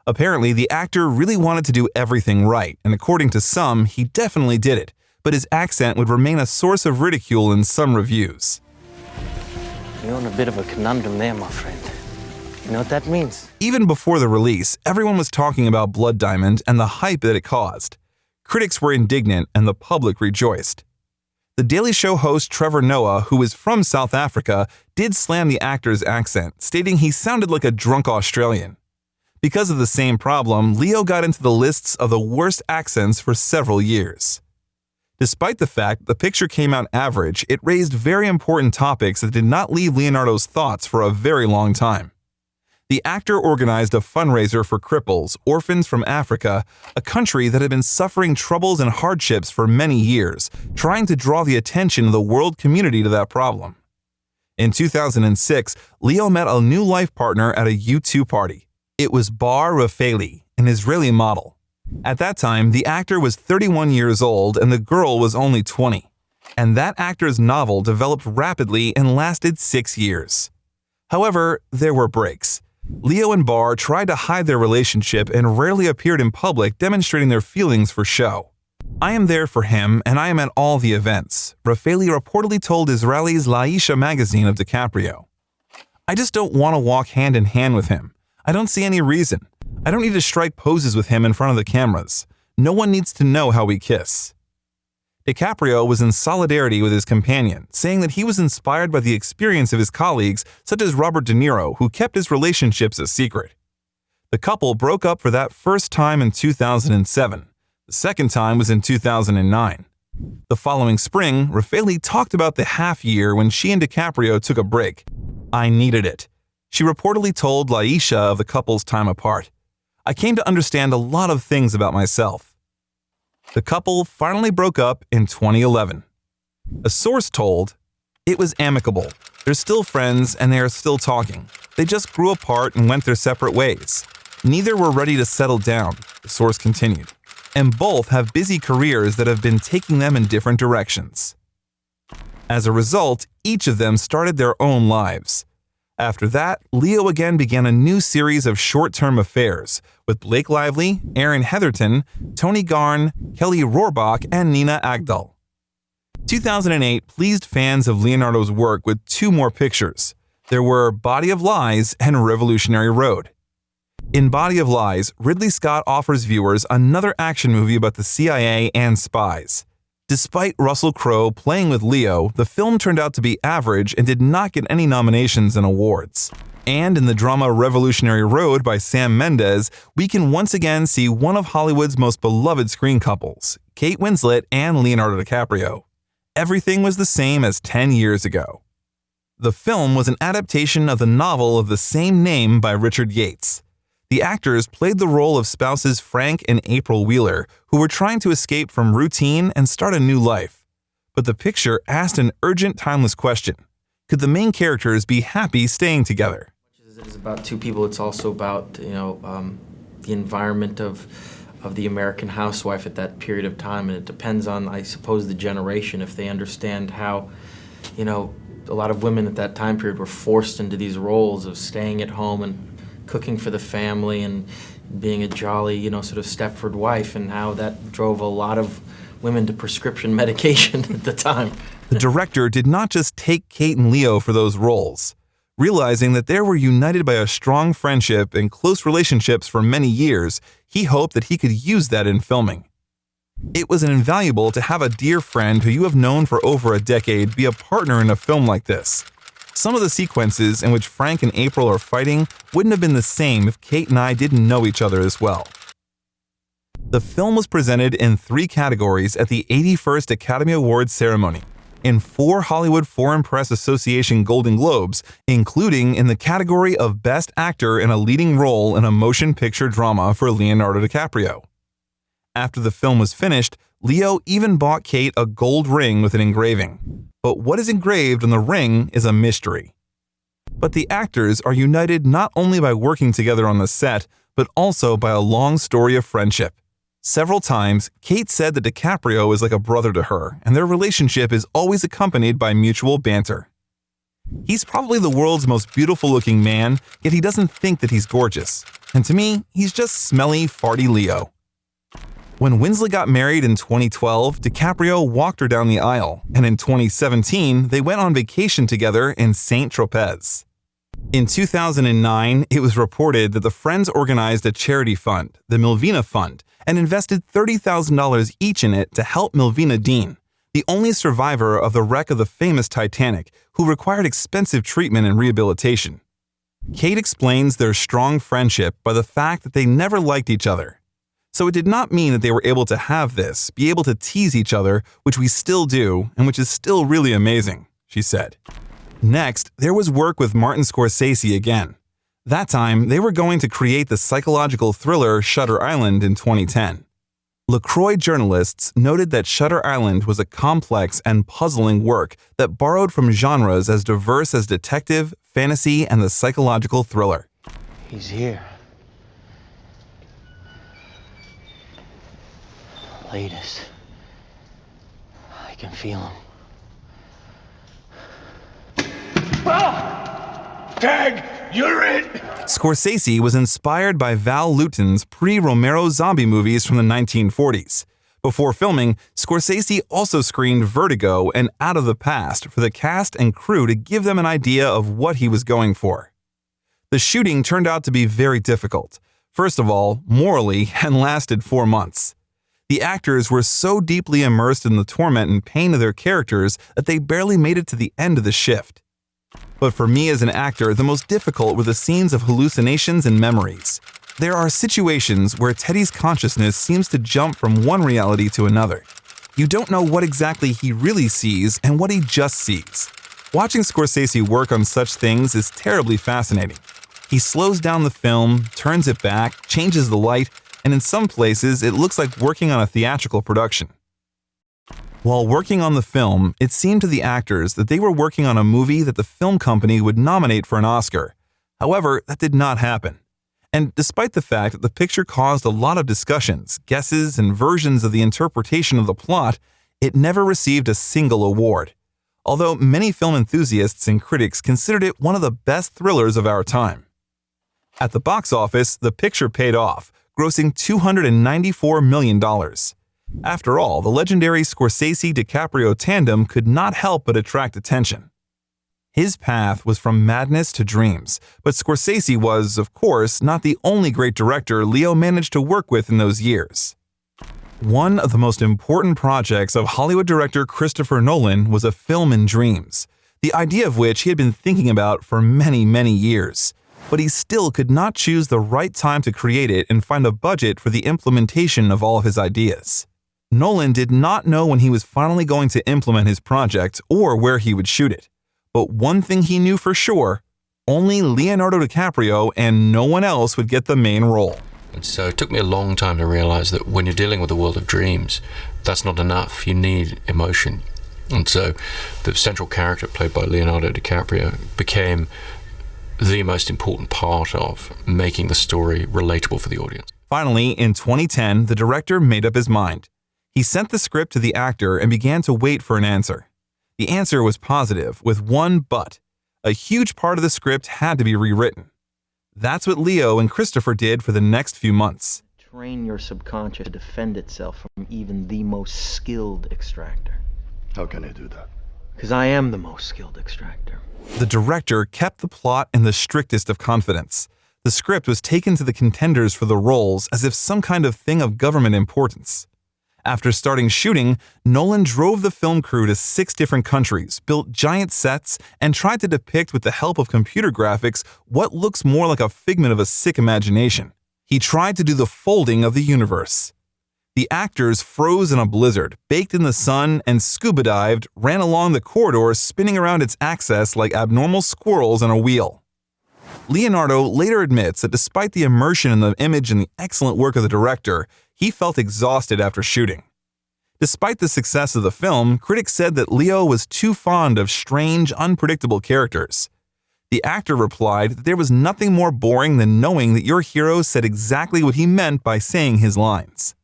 Apparently, the actor really wanted to do everything right, and according to some, he definitely did it, but his accent would remain a source of ridicule in some reviews. You're in a bit of a conundrum there, my friend. You know what that means? Even before the release, everyone was talking about Blood Diamond and the hype that it caused. Critics were indignant and the public rejoiced. The Daily Show host Trevor Noah, who is from South Africa, did slam the actor's accent, stating he sounded like a drunk Australian. Because of the same problem, Leo got into the lists of the worst accents for several years. Despite the fact the picture came out average, it raised very important topics that did not leave Leonardo's thoughts for a very long time. The actor organized a fundraiser for cripples, orphans from Africa, a country that had been suffering troubles and hardships for many years, trying to draw the attention of the world community to that problem. In 2006, Leo met a new life partner at a U2 party. It was Bar Rafaeli, an Israeli model. At that time, the actor was 31 years old and the girl was only 20. And that actor's novel developed rapidly and lasted 6 years. However, there were breaks. Leo and Bar tried to hide their relationship and rarely appeared in public demonstrating their feelings for show. "I am there for him and I am at all the events," Rafaeli reportedly told Israeli's Laisha magazine of DiCaprio. "I just don't want to walk hand in hand with him. I don't see any reason. I don't need to strike poses with him in front of the cameras. No one needs to know how we kiss." DiCaprio was in solidarity with his companion, saying that he was inspired by the experience of his colleagues such as Robert De Niro, who kept his relationships a secret. The couple broke up for that first time in 2007. The second time was in 2009. The following spring, Rafaeli talked about the half year when she and DiCaprio took a break. "I needed it," she reportedly told Laisha of the couple's time apart. "I came to understand a lot of things about myself." The couple finally broke up in 2011. A source told, "It was amicable. They're still friends and they are still talking. They just grew apart and went their separate ways. Neither were ready to settle down," the source continued, "and both have busy careers that have been taking them in different directions." As a result, each of them started their own lives. After that, Leo again began a new series of short-term affairs with Blake Lively, Aaron Heatherton, Tony Garn, Kelly Rohrbach, and Nina Agdal. 2008 pleased fans of Leonardo's work with two more pictures. There were Body of Lies and Revolutionary Road. In Body of Lies, Ridley Scott offers viewers another action movie about the CIA and spies. Despite Russell Crowe playing with Leo, the film turned out to be average and did not get any nominations and awards. And in the drama Revolutionary Road by Sam Mendes, we can once again see one of Hollywood's most beloved screen couples, Kate Winslet and Leonardo DiCaprio. Everything was the same as 10 years ago. The film was an adaptation of the novel of the same name by Richard Yates. The actors played the role of spouses Frank and April Wheeler, who were trying to escape from routine and start a new life. But the picture asked an urgent, timeless question. Could the main characters be happy staying together? It is about two people. It's also about, the environment of the American housewife at that period of time. And it depends on, I suppose, the generation, if they understand how, a lot of women at that time period were forced into these roles of staying at home and cooking for the family and being a jolly, sort of Stepford wife, and how that drove a lot of women to prescription medication at the time. The director did not just take Kate and Leo for those roles. Realizing that they were united by a strong friendship and close relationships for many years, he hoped that he could use that in filming. It was invaluable to have a dear friend who you have known for over a decade be a partner in a film like this. Some of the sequences in which Frank and April are fighting wouldn't have been the same if Kate and I didn't know each other as well. The film was presented in 3 categories at the 81st Academy Awards ceremony, in 4 Hollywood Foreign Press Association Golden Globes, including in the category of Best Actor in a Leading Role in a Motion Picture Drama for Leonardo DiCaprio. After the film was finished, Leo even bought Kate a gold ring with an engraving. But what is engraved on the ring is a mystery. But the actors are united not only by working together on the set, but also by a long story of friendship. Several times, Kate said that DiCaprio is like a brother to her, and their relationship is always accompanied by mutual banter. He's probably the world's most beautiful-looking man, yet he doesn't think that he's gorgeous. And to me, he's just smelly, farty Leo. When Winslet got married in 2012, DiCaprio walked her down the aisle, and in 2017, they went on vacation together in Saint-Tropez. In 2009, it was reported that the friends organized a charity fund, the Milvina Fund, and invested $30,000 each in it to help Milvina Dean, the only survivor of the wreck of the famous Titanic, who required expensive treatment and rehabilitation. Kate explains their strong friendship by the fact that they never liked each other. So it did not mean that they were able to have this, be able to tease each other, which we still do, and which is still really amazing, she said. Next, there was work with Martin Scorsese again. That time, they were going to create the psychological thriller Shutter Island in 2010. LaCroix journalists noted that Shutter Island was a complex and puzzling work that borrowed from genres as diverse as detective, fantasy, and the psychological thriller. He's here. Latest. I can feel him. Tag, you're in! Scorsese was inspired by Val Lewton's pre-Romero zombie movies from the 1940s. Before filming, Scorsese also screened Vertigo and Out of the Past for the cast and crew to give them an idea of what he was going for. The shooting turned out to be very difficult. First of all, morally, and lasted 4 months. The actors were so deeply immersed in the torment and pain of their characters that they barely made it to the end of the shift. But for me as an actor, the most difficult were the scenes of hallucinations and memories. There are situations where Teddy's consciousness seems to jump from one reality to another. You don't know what exactly he really sees and what he just sees. Watching Scorsese work on such things is terribly fascinating. He slows down the film, turns it back, changes the light, and in some places it looks like working on a theatrical production. While working on the film, it seemed to the actors that they were working on a movie that the film company would nominate for an Oscar. However, that did not happen. And despite the fact that the picture caused a lot of discussions, guesses, and versions of the interpretation of the plot, it never received a single award. Although many film enthusiasts and critics considered it one of the best thrillers of our time. At the box office, the picture paid off, grossing $294 million. After all, the legendary Scorsese-DiCaprio tandem could not help but attract attention. His path was from madness to dreams, but Scorsese was, of course, not the only great director Leo managed to work with in those years. One of the most important projects of Hollywood director Christopher Nolan was a film in dreams, the idea of which he had been thinking about for many, many years. But he still could not choose the right time to create it and find a budget for the implementation of all of his ideas. Nolan did not know when he was finally going to implement his project or where he would shoot it. But one thing he knew for sure, only Leonardo DiCaprio and no one else would get the main role. And so it took me a long time to realize that when you're dealing with the world of dreams, that's not enough. You need emotion. And so the central character played by Leonardo DiCaprio became the most important part of making the story relatable for the audience. Finally, in 2010, the director made up his mind. He sent the script to the actor and began to wait for an answer. The answer was positive, with one but. A huge part of the script had to be rewritten. That's what Leo and Christopher did for the next few months. Train your subconscious to defend itself from even the most skilled extractor. How can I do that? Because I am the most skilled extractor. The director kept the plot in the strictest of confidence. The script was taken to the contenders for the roles as if some kind of thing of government importance. After starting shooting, Nolan drove the film crew to 6 different countries, built giant sets, and tried to depict with the help of computer graphics what looks more like a figment of a sick imagination. He tried to do the folding of the universe. The actors froze in a blizzard, baked in the sun, and scuba dived, ran along the corridor spinning around its axis like abnormal squirrels on a wheel. Leonardo later admits that despite the immersion in the image and the excellent work of the director, he felt exhausted after shooting. Despite the success of the film, critics said that Leo was too fond of strange, unpredictable characters. The actor replied that there was nothing more boring than knowing that your hero said exactly what he meant by saying his lines.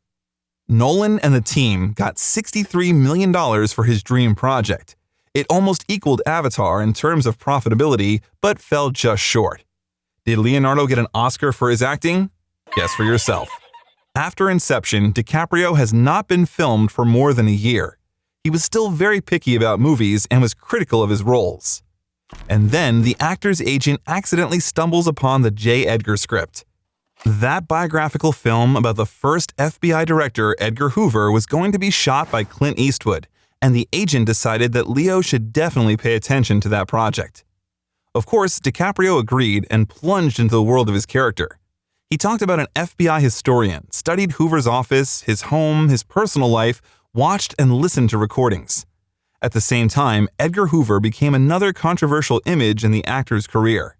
Nolan and the team got $63 million for his dream project. It almost equaled Aviator in terms of profitability, but fell just short. Did Leonardo get an Oscar for his acting? Guess for yourself. After Inception, DiCaprio has not been filmed for more than a year. He was still very picky about movies and was critical of his roles. And then the actor's agent accidentally stumbles upon the J. Edgar script. That biographical film about the first FBI director, Edgar Hoover, was going to be shot by Clint Eastwood, and the agent decided that Leo should definitely pay attention to that project. Of course, DiCaprio agreed and plunged into the world of his character. He talked about an FBI historian, studied Hoover's office, his home, his personal life, watched and listened to recordings. At the same time, Edgar Hoover became another controversial image in the actor's career.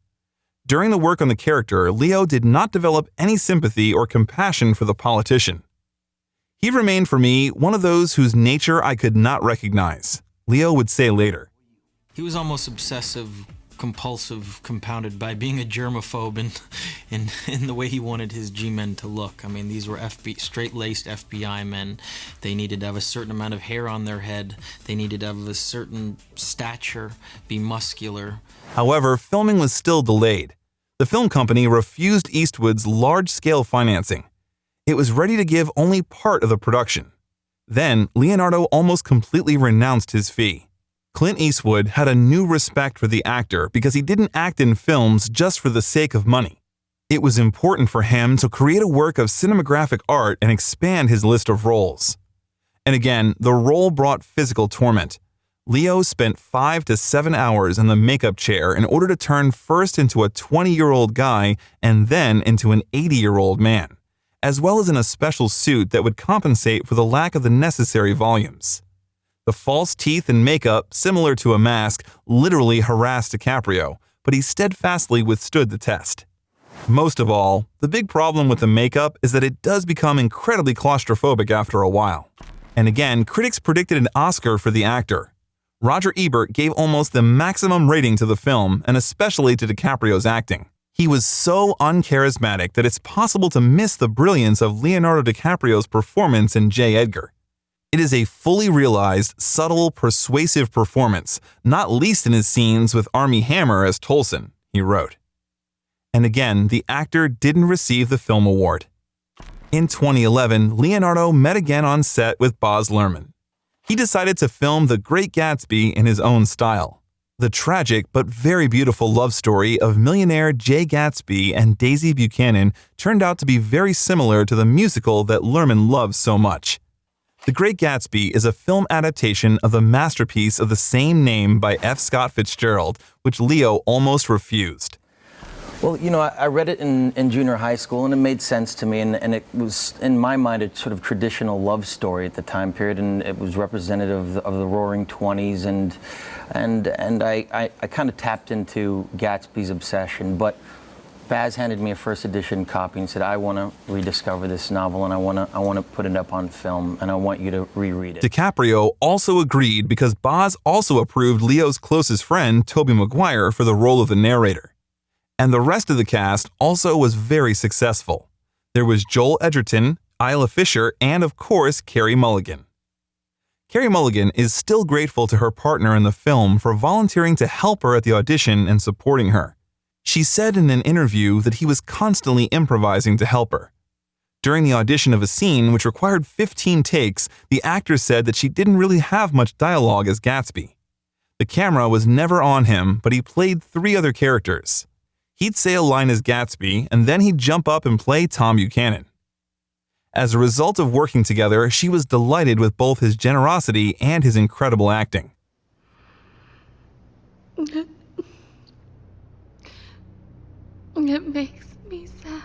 During the work on the character, Leo did not develop any sympathy or compassion for the politician. He remained for me one of those whose nature I could not recognize, Leo would say later. He was almost obsessive, compulsive, compounded by being a germaphobe in the way he wanted his G-men to look. I mean, these were straight-laced FBI men. They needed to have a certain amount of hair on their head. They needed to have a certain stature, be muscular. However, filming was still delayed. The film company refused Eastwood's large-scale financing. It was ready to give only part of the production. Then, Leonardo almost completely renounced his fee. Clint Eastwood had a new respect for the actor because he didn't act in films just for the sake of money. It was important for him to create a work of cinematographic art and expand his list of roles. And again, the role brought physical torment. Leo spent 5 to 7 hours in the makeup chair in order to turn first into a 20-year-old guy and then into an 80-year-old man, as well as in a special suit that would compensate for the lack of the necessary volumes. The false teeth and makeup, similar to a mask, literally harassed DiCaprio, but he steadfastly withstood the test. Most of all, the big problem with the makeup is that it does become incredibly claustrophobic after a while. And again, critics predicted an Oscar for the actor. Roger Ebert gave almost the maximum rating to the film, and especially to DiCaprio's acting. He was so uncharismatic that it's possible to miss the brilliance of Leonardo DiCaprio's performance in J. Edgar. It is a fully realized, subtle, persuasive performance, not least in his scenes with Armie Hammer as Tolson, he wrote. And again, the actor didn't receive the film award. In 2011, Leonardo met again on set with Baz Luhrmann. He decided to film The Great Gatsby in his own style. The tragic but very beautiful love story of millionaire Jay Gatsby and Daisy Buchanan turned out to be very similar to the musical that Luhrmann loves so much. The Great Gatsby is a film adaptation of the masterpiece of the same name by F. Scott Fitzgerald, which Leo almost refused. Well, you know, I read it in junior high school, and it made sense to me, and it was, in my mind, a sort of traditional love story at the time period, and it was representative of the Roaring '20s, and I kind of tapped into Gatsby's obsession, but Baz handed me a first edition copy and said, I want to rediscover this novel, and I want to put it up on film, and I want you to reread it. DiCaprio also agreed because Baz also approved Leo's closest friend, Tobey Maguire, for the role of the narrator. And the rest of the cast also was very successful. There was Joel Edgerton, Isla Fisher, and of course, Carey Mulligan. Carey Mulligan is still grateful to her partner in the film for volunteering to help her at the audition and supporting her. She said in an interview that he was constantly improvising to help her. During the audition of a scene which required 15 takes, the actor said that she didn't really have much dialogue as Gatsby. The camera was never on him, but he played 3 other characters. He'd say a line as Gatsby, and then he'd jump up and play Tom Buchanan. As a result of working together, she was delighted with both his generosity and his incredible acting. It makes me sad.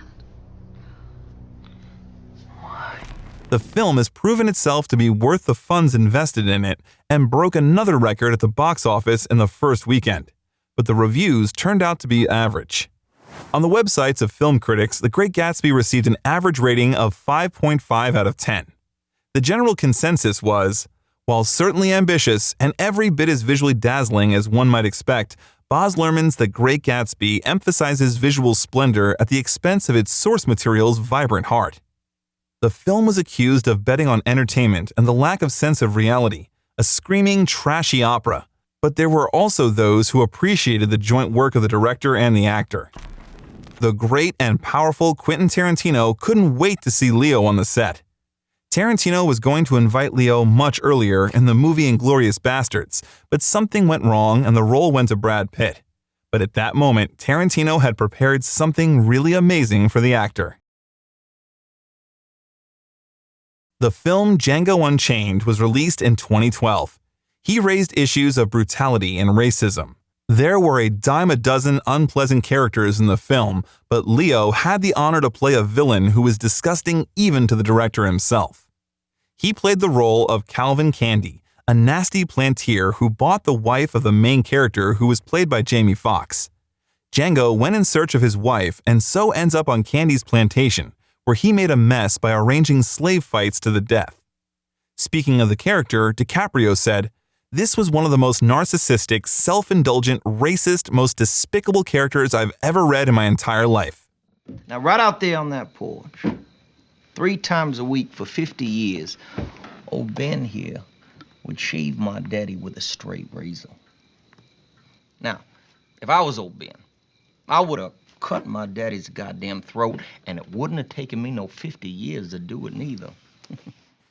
Why? The film has proven itself to be worth the funds invested in it and broke another record at the box office in the first weekend. But the reviews turned out to be average. On the websites of film critics, The Great Gatsby received an average rating of 5.5 out of 10. The general consensus was, while certainly ambitious and every bit as visually dazzling as one might expect, Baz Luhrmann's The Great Gatsby emphasizes visual splendor at the expense of its source material's vibrant heart. The film was accused of betting on entertainment and the lack of sense of reality, a screaming, trashy opera. But there were also those who appreciated the joint work of the director and the actor. The great and powerful Quentin Tarantino couldn't wait to see Leo on the set. Tarantino was going to invite Leo much earlier in the movie Inglourious Basterds, but something went wrong and the role went to Brad Pitt. But at that moment, Tarantino had prepared something really amazing for the actor. The film Django Unchained was released in 2012. He raised issues of brutality and racism. There were a dime a dozen unpleasant characters in the film, but Leo had the honor to play a villain who was disgusting even to the director himself. He played the role of Calvin Candy, a nasty plantier who bought the wife of the main character who was played by Jamie Foxx. Django went in search of his wife and so ends up on Candy's plantation, where he made a mess by arranging slave fights to the death. Speaking of the character, DiCaprio said, "This was one of the most narcissistic, self-indulgent, racist, most despicable characters I've ever read in my entire life." Now, right out there on that porch, 3 times a week for 50 years, old Ben here would shave my daddy with a straight razor. Now, if I was old Ben, I would have cut my daddy's goddamn throat, and it wouldn't have taken me no 50 years to do it neither.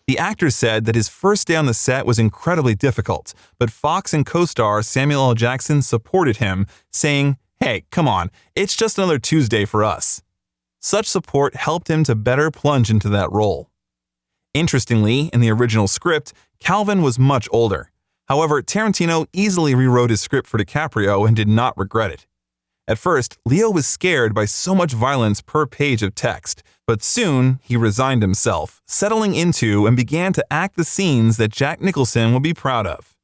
The actor said that his first day on the set was incredibly difficult, but Fox and co-star Samuel L. Jackson supported him, saying, "Hey, come on, it's just another Tuesday for us." Such support helped him to better plunge into that role. Interestingly, in the original script, Calvin was much older. However, Tarantino easily rewrote his script for DiCaprio and did not regret it. At first, Leo was scared by so much violence per page of text, but soon he resigned himself, settling into and began to act the scenes that Jack Nicholson would be proud of.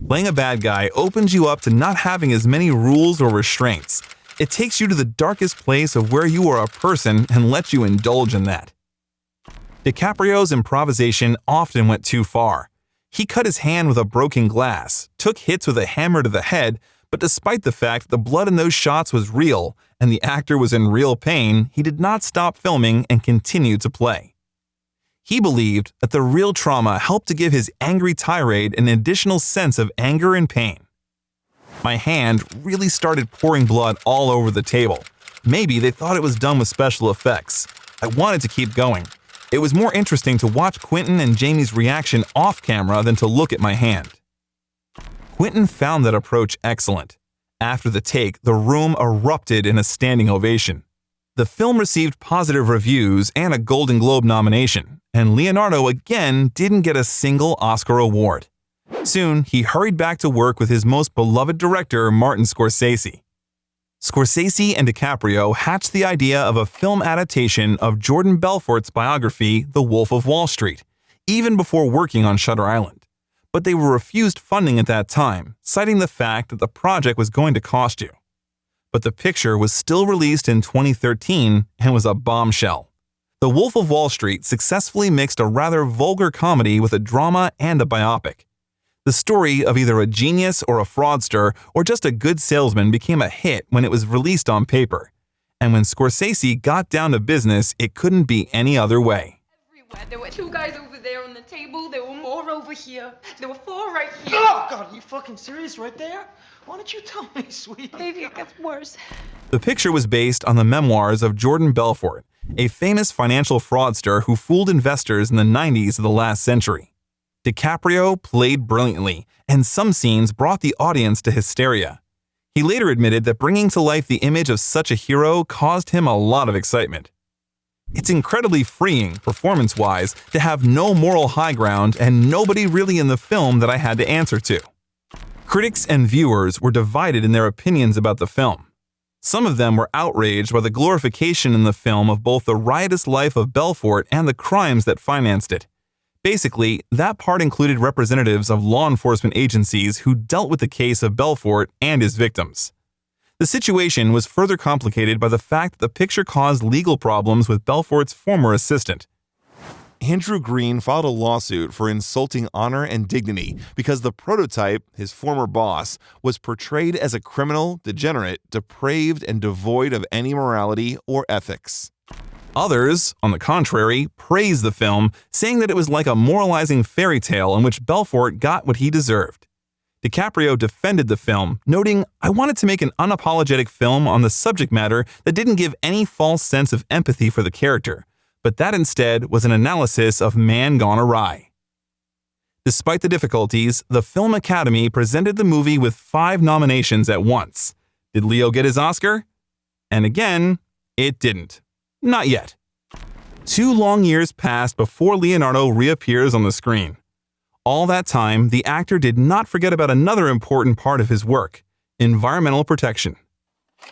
Playing a bad guy opens you up to not having as many rules or restraints. It takes you to the darkest place of where you are a person and lets you indulge in that. DiCaprio's improvisation often went too far. He cut his hand with a broken glass, took hits with a hammer to the head, but despite the fact the blood in those shots was real and the actor was in real pain, he did not stop filming and continued to play. He believed that the real trauma helped to give his angry tirade an additional sense of anger and pain. My hand really started pouring blood all over the table. Maybe they thought it was done with special effects. I wanted to keep going. It was more interesting to watch Quentin and Jamie's reaction off camera than to look at my hand. Quentin found that approach excellent. After the take, the room erupted in a standing ovation. The film received positive reviews and a Golden Globe nomination, and Leonardo again didn't get a single Oscar award. Soon, he hurried back to work with his most beloved director, Martin Scorsese. Scorsese and DiCaprio hatched the idea of a film adaptation of Jordan Belfort's biography, The Wolf of Wall Street, even before working on Shutter Island. But they were refused funding at that time, citing the fact that the project was going to cost you. But the picture was still released in 2013 and was a bombshell. The Wolf of Wall Street successfully mixed a rather vulgar comedy with a drama and a biopic. The story of either a genius or a fraudster or just a good salesman became a hit when it was released on paper. And when Scorsese got down to business, it couldn't be any other way. Everywhere. There were 2 guys over there on the table. There were more over here. There were 4 right here. Oh, God, are you fucking serious right there? Why don't you tell me, sweetie? Maybe it gets worse. The picture was based on the memoirs of Jordan Belfort, a famous financial fraudster who fooled investors in the 90s of the last century. DiCaprio played brilliantly, and some scenes brought the audience to hysteria. He later admitted that bringing to life the image of such a hero caused him a lot of excitement. It's incredibly freeing, performance-wise, to have no moral high ground and nobody really in the film that I had to answer to. Critics and viewers were divided in their opinions about the film. Some of them were outraged by the glorification in the film of both the riotous life of Belfort and the crimes that financed it. Basically, that part included representatives of law enforcement agencies who dealt with the case of Belfort and his victims. The situation was further complicated by the fact that the picture caused legal problems with Belfort's former assistant. Andrew Green filed a lawsuit for insulting honor and dignity because the prototype, his former boss, was portrayed as a criminal, degenerate, depraved, and devoid of any morality or ethics. Others, on the contrary, praised the film, saying that it was like a moralizing fairy tale in which Belfort got what he deserved. DiCaprio defended the film, noting, "I wanted to make an unapologetic film on the subject matter that didn't give any false sense of empathy for the character, but that instead was an analysis of man gone awry." Despite the difficulties, the Film Academy presented the movie with 5 nominations at once. Did Leo get his Oscar? And again, it didn't. Not yet. 2 long years passed before Leonardo reappears on the screen. All that time, the actor did not forget about another important part of his work: environmental protection.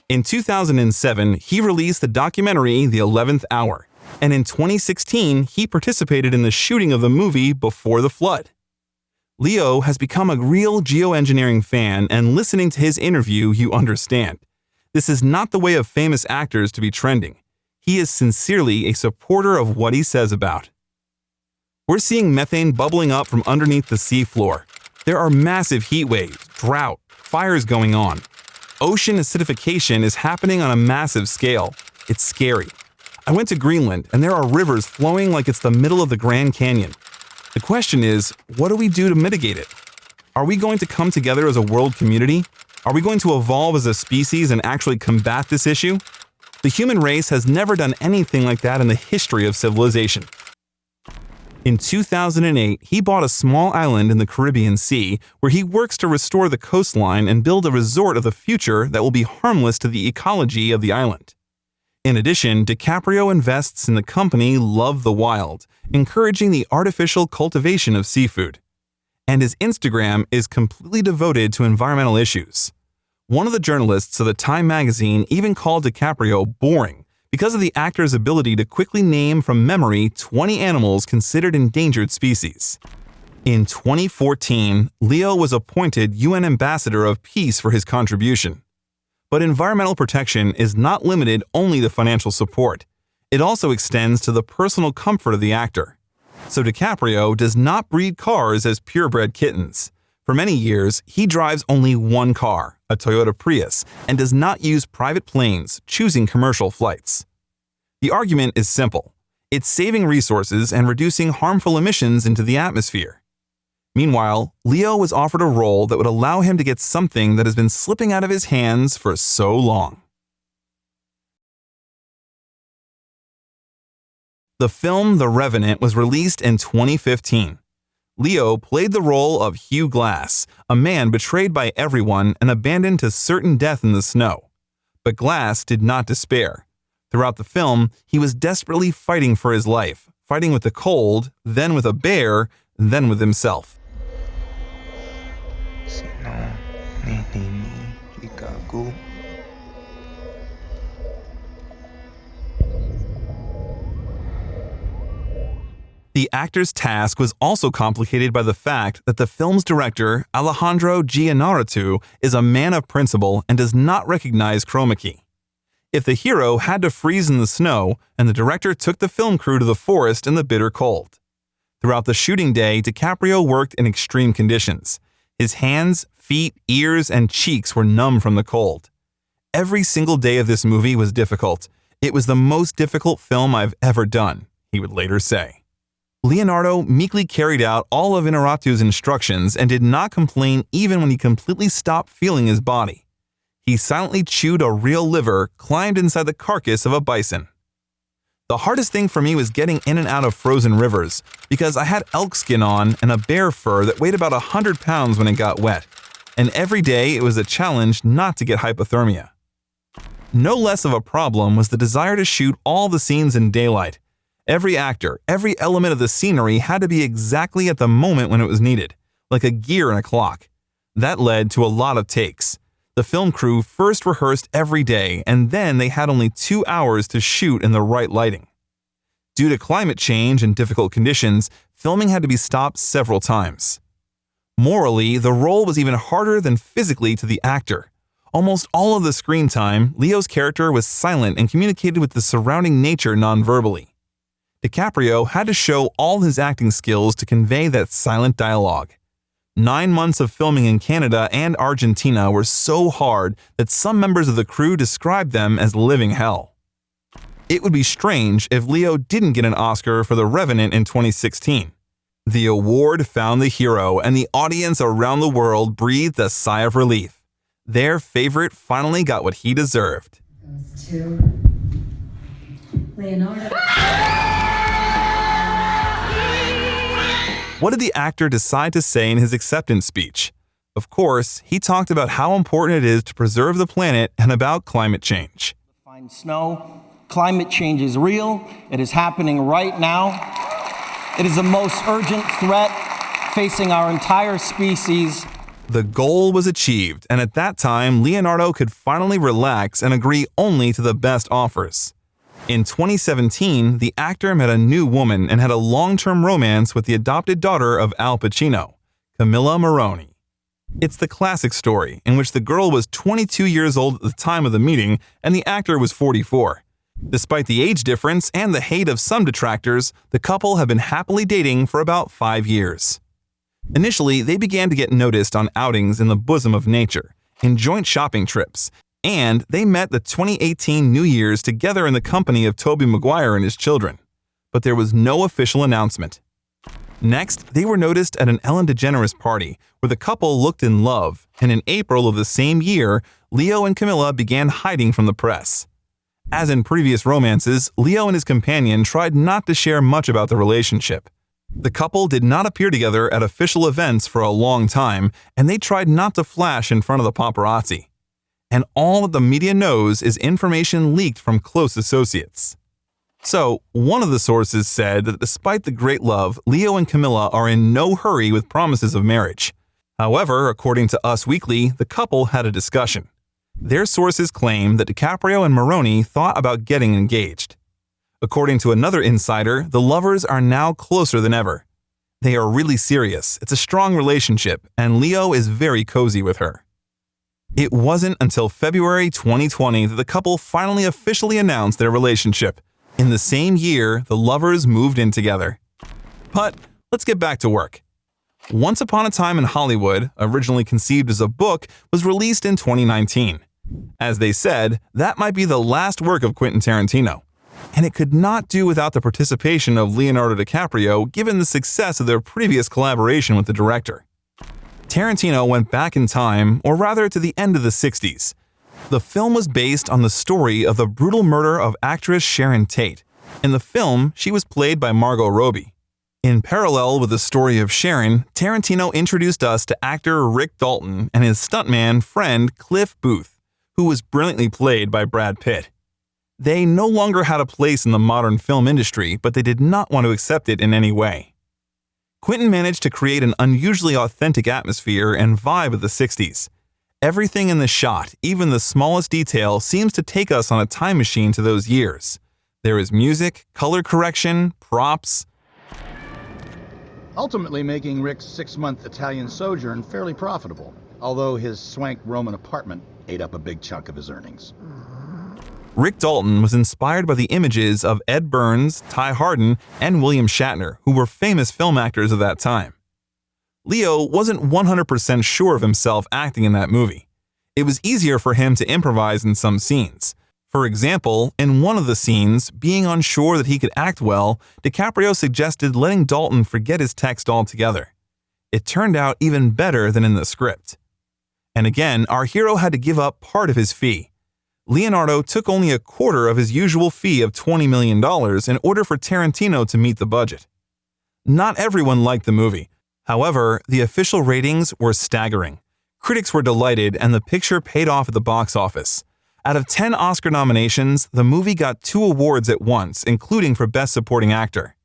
In 2007, he released the documentary The 11th Hour, and in 2016, he participated in the shooting of the movie Before the Flood. Leo has become a real geoengineering fan, and listening to his interview, you understand. This is not the way of famous actors to be trending. He is sincerely a supporter of what he says about. We're seeing methane bubbling up from underneath the seafloor. There are massive heat waves, drought, fires going on. Ocean acidification is happening on a massive scale. It's scary. I went to Greenland, and there are rivers flowing like it's the middle of the Grand Canyon. The question is, what do we do to mitigate it? Are we going to come together as a world community? Are we going to evolve as a species and actually combat this issue? The human race has never done anything like that in the history of civilization. In 2008, he bought a small island in the Caribbean Sea where he works to restore the coastline and build a resort of the future that will be harmless to the ecology of the island. In addition, DiCaprio invests in the company Love the Wild, encouraging the artificial cultivation of seafood. And his Instagram is completely devoted to environmental issues. One of the journalists of the Time magazine even called DiCaprio boring because of the actor's ability to quickly name from memory 20 animals considered endangered species. In 2014, Leo was appointed UN Ambassador of Peace for his contribution. But environmental protection is not limited only to financial support. It also extends to the personal comfort of the actor. So DiCaprio does not breed cars as purebred kittens. For many years, he drives only one car, a Toyota Prius, and does not use private planes, choosing commercial flights. The argument is simple. It's saving resources and reducing harmful emissions into the atmosphere. Meanwhile, Leo was offered a role that would allow him to get something that has been slipping out of his hands for so long. The film The Revenant was released in 2015. Leo played the role of Hugh Glass, a man betrayed by everyone and abandoned to certain death in the snow. But Glass did not despair. Throughout the film, he was desperately fighting for his life, fighting with the cold, then with a bear, then with himself. The actor's task was also complicated by the fact that the film's director, Alejandro Gianaratu, is a man of principle and does not recognize chroma key. If the hero had to freeze in the snow, and the director took the film crew to the forest in the bitter cold. Throughout the shooting day, DiCaprio worked in extreme conditions. His hands, feet, ears, and cheeks were numb from the cold. Every single day of this movie was difficult. It was the most difficult film I've ever done, he would later say. Leonardo meekly carried out all of Inarritu's instructions and did not complain even when he completely stopped feeling his body. He silently chewed a real liver, climbed inside the carcass of a bison. The hardest thing for me was getting in and out of frozen rivers because I had elk skin on and a bear fur that weighed about 100 pounds when it got wet. And every day it was a challenge not to get hypothermia. No less of a problem was the desire to shoot all the scenes in daylight. Every actor, every element of the scenery had to be exactly at the moment when it was needed, like a gear in a clock. That led to a lot of takes. The film crew first rehearsed every day, and then they had only 2 hours to shoot in the right lighting. Due to climate change and difficult conditions, filming had to be stopped several times. Morally, the role was even harder than physically to the actor. Almost all of the screen time, Leo's character was silent and communicated with the surrounding nature non-verbally. DiCaprio had to show all his acting skills to convey that silent dialogue. 9 months of filming in Canada and Argentina were so hard that some members of the crew described them as living hell. It would be strange if Leo didn't get an Oscar for The Revenant in 2016. The award found the hero, and the audience around the world breathed a sigh of relief. Their favorite finally got what he deserved. Goes to Leonardo. What did the actor decide to say in his acceptance speech? Of course, he talked about how important it is to preserve the planet and about climate change. Find snow. Climate change is real. It is happening right now. It is the most urgent threat facing our entire species. The goal was achieved, and at that time, Leonardo could finally relax and agree only to the best offers. In 2017, the actor met a new woman and had a long-term romance with the adopted daughter of Al Pacino, Camilla Morrone. It's the classic story in which the girl was 22 years old at the time of the meeting and the actor was 44. Despite the age difference and the hate of some detractors, the couple have been happily dating for about 5 years. Initially, they began to get noticed on outings in the bosom of nature, in joint shopping trips, and they met the 2018 New Year's together in the company of Tobey Maguire and his children. But there was no official announcement. Next, they were noticed at an Ellen DeGeneres party where the couple looked in love, and in April of the same year, Leo and Camilla began hiding from the press. As in previous romances, Leo and his companion tried not to share much about the relationship. The couple did not appear together at official events for a long time, and they tried not to flash in front of the paparazzi. And all that the media knows is information leaked from close associates. So, one of the sources said that despite the great love, Leo and Camilla are in no hurry with promises of marriage. However, according to Us Weekly, the couple had a discussion. Their sources claim that DiCaprio and Morrone thought about getting engaged. According to another insider, the lovers are now closer than ever. They are really serious, it's a strong relationship, and Leo is very cozy with her. It wasn't until February 2020 that the couple finally officially announced their relationship. In the same year, the lovers moved in together. But let's get back to work. Once Upon a Time in Hollywood, originally conceived as a book, was released in 2019. As they said, that might be the last work of Quentin Tarantino. And it could not do without the participation of Leonardo DiCaprio given the success of their previous collaboration with the director. Tarantino went back in time, or rather to the end of the 60s. The film was based on the story of the brutal murder of actress Sharon Tate. In the film, she was played by Margot Robbie. In parallel with the story of Sharon, Tarantino introduced us to actor Rick Dalton and his stuntman friend Cliff Booth, who was brilliantly played by Brad Pitt. They no longer had a place in the modern film industry, but they did not want to accept it in any way. Quentin managed to create an unusually authentic atmosphere and vibe of the 60s. Everything in the shot, even the smallest detail, seems to take us on a time machine to those years. There is music, color correction, props, ultimately making Rick's 6-month Italian sojourn fairly profitable, although his swank Roman apartment ate up a big chunk of his earnings. Rick Dalton was inspired by the images of Ed Burns, Ty Hardin, and William Shatner, who were famous film actors of that time. Leo wasn't 100% sure of himself acting in that movie. It was easier for him to improvise in some scenes. For example, in one of the scenes, being unsure that he could act well, DiCaprio suggested letting Dalton forget his text altogether. It turned out even better than in the script. And again, our hero had to give up part of his fee. Leonardo took only a quarter of his usual fee of $20 million in order for Tarantino to meet the budget. Not everyone liked the movie. However, the official ratings were staggering. Critics were delighted and the picture paid off at the box office. Out of 10 Oscar nominations, the movie got 2 awards at once, including for Best Supporting Actor.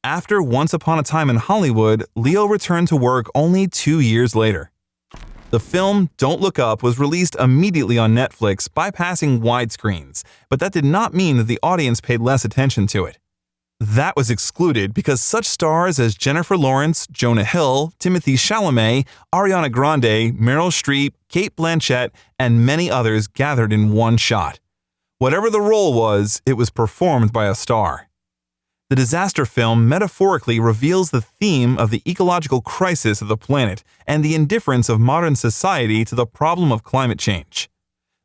After Once Upon a Time in Hollywood, Leo returned to work only 2 years later. The film Don't Look Up was released immediately on Netflix, bypassing widescreens, but that did not mean that the audience paid less attention to it. That was excluded because such stars as Jennifer Lawrence, Jonah Hill, Timothée Chalamet, Ariana Grande, Meryl Streep, Cate Blanchett, and many others gathered in one shot. Whatever the role was, it was performed by a star. The disaster film metaphorically reveals the theme of the ecological crisis of the planet and the indifference of modern society to the problem of climate change.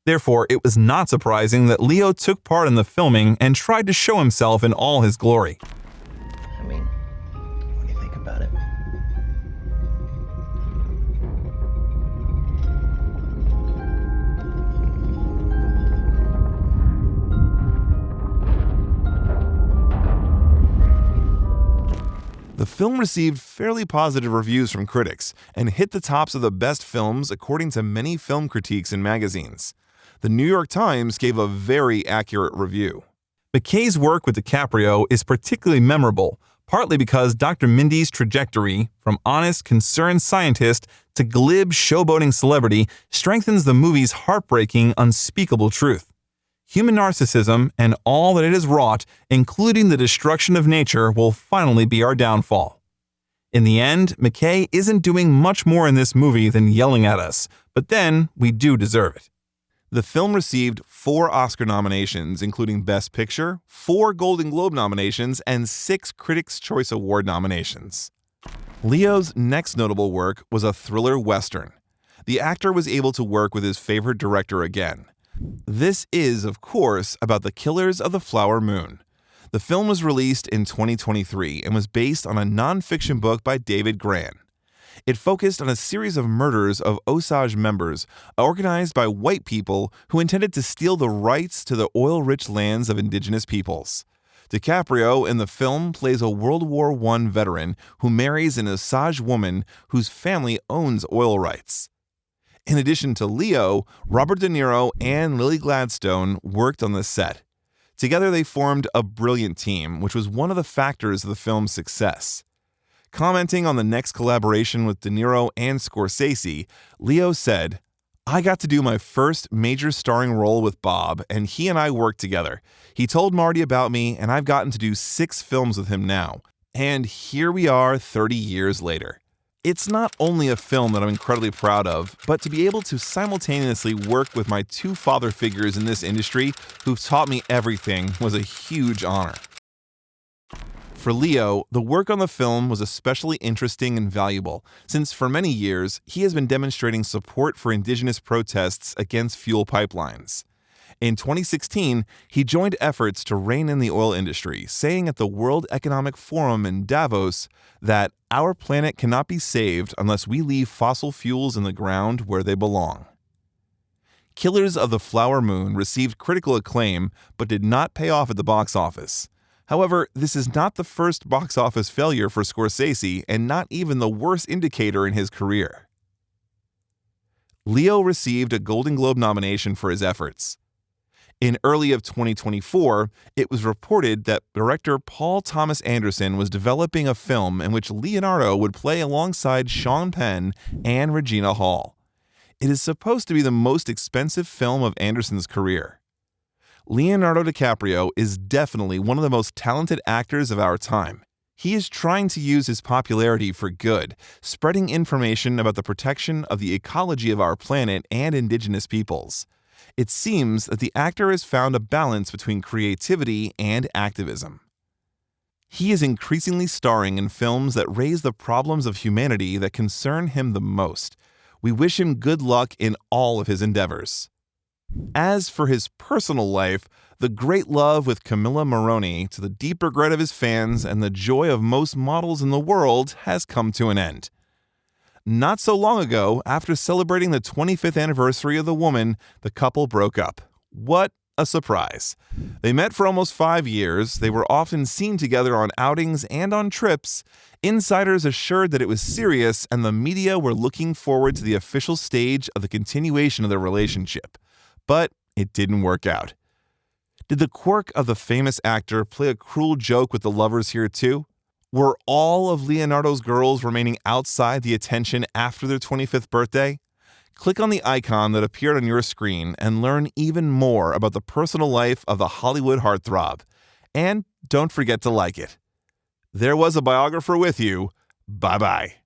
Therefore, it was not surprising that Leo took part in the filming and tried to show himself in all his glory. I mean, when you think about it. The film received fairly positive reviews from critics and hit the tops of the best films according to many film critiques and magazines. The New York Times gave a very accurate review. McKay's work with DiCaprio is particularly memorable, partly because Dr. Mindy's trajectory, from honest, concerned scientist to glib, showboating celebrity, strengthens the movie's heartbreaking, unspeakable truth. Human narcissism and all that it has wrought, including the destruction of nature, will finally be our downfall. In the end, McKay isn't doing much more in this movie than yelling at us, but then we do deserve it. The film received 4 Oscar nominations, including Best Picture, 4 Golden Globe nominations, and 6 Critics' Choice Award nominations. Leo's next notable work was a thriller western. The actor was able to work with his favorite director again. This is, of course, about the Killers of the Flower Moon. The film was released in 2023 and was based on a non-fiction book by David Gran. It focused on a series of murders of Osage members organized by white people who intended to steal the rights to the oil-rich lands of indigenous peoples. DiCaprio in the film plays a World War I veteran who marries an Osage woman whose family owns oil rights. In addition to Leo, Robert De Niro and Lily Gladstone worked on the set. Together they formed a brilliant team, which was one of the factors of the film's success. Commenting on the next collaboration with De Niro and Scorsese, Leo said, "I got to do my first major starring role with Bob, and he and I worked together. He told Marty about me, and I've gotten to do 6 films with him now. And here we are 30 years later. It's not only a film that I'm incredibly proud of, but to be able to simultaneously work with my two father figures in this industry who've taught me everything was a huge honor. For Leo, the work on the film was especially interesting and valuable, since for many years, he has been demonstrating support for indigenous protests against fuel pipelines. In 2016, he joined efforts to rein in the oil industry, saying at the World Economic Forum in Davos that our planet cannot be saved unless we leave fossil fuels in the ground where they belong. Killers of the Flower Moon received critical acclaim, but did not pay off at the box office. However, this is not the first box office failure for Scorsese and not even the worst indicator in his career. Leo received a Golden Globe nomination for his efforts. In early of 2024, it was reported that director Paul Thomas Anderson was developing a film in which Leonardo would play alongside Sean Penn and Regina Hall. It is supposed to be the most expensive film of Anderson's career. Leonardo DiCaprio is definitely one of the most talented actors of our time. He is trying to use his popularity for good, spreading information about the protection of the ecology of our planet and indigenous peoples. It seems that the actor has found a balance between creativity and activism. He is increasingly starring in films that raise the problems of humanity that concern him the most. We wish him good luck in all of his endeavors. As for his personal life, the great love with Camilla Morrone, to the deep regret of his fans and the joy of most models in the world, has come to an end. Not so long ago, after celebrating the 25th anniversary of the woman, the couple broke up. What a surprise. They met for almost 5 years, they were often seen together on outings and on trips. Insiders assured that it was serious, and the media were looking forward to the official stage of the continuation of their relationship. But it didn't work out. Did the quirk of the famous actor play a cruel joke with the lovers here too? Were all of Leonardo's girls remaining outside the attention after their 25th birthday? Click on the icon that appeared on your screen and learn even more about the personal life of the Hollywood heartthrob. And don't forget to like it. There was a biographer with you. Bye-bye.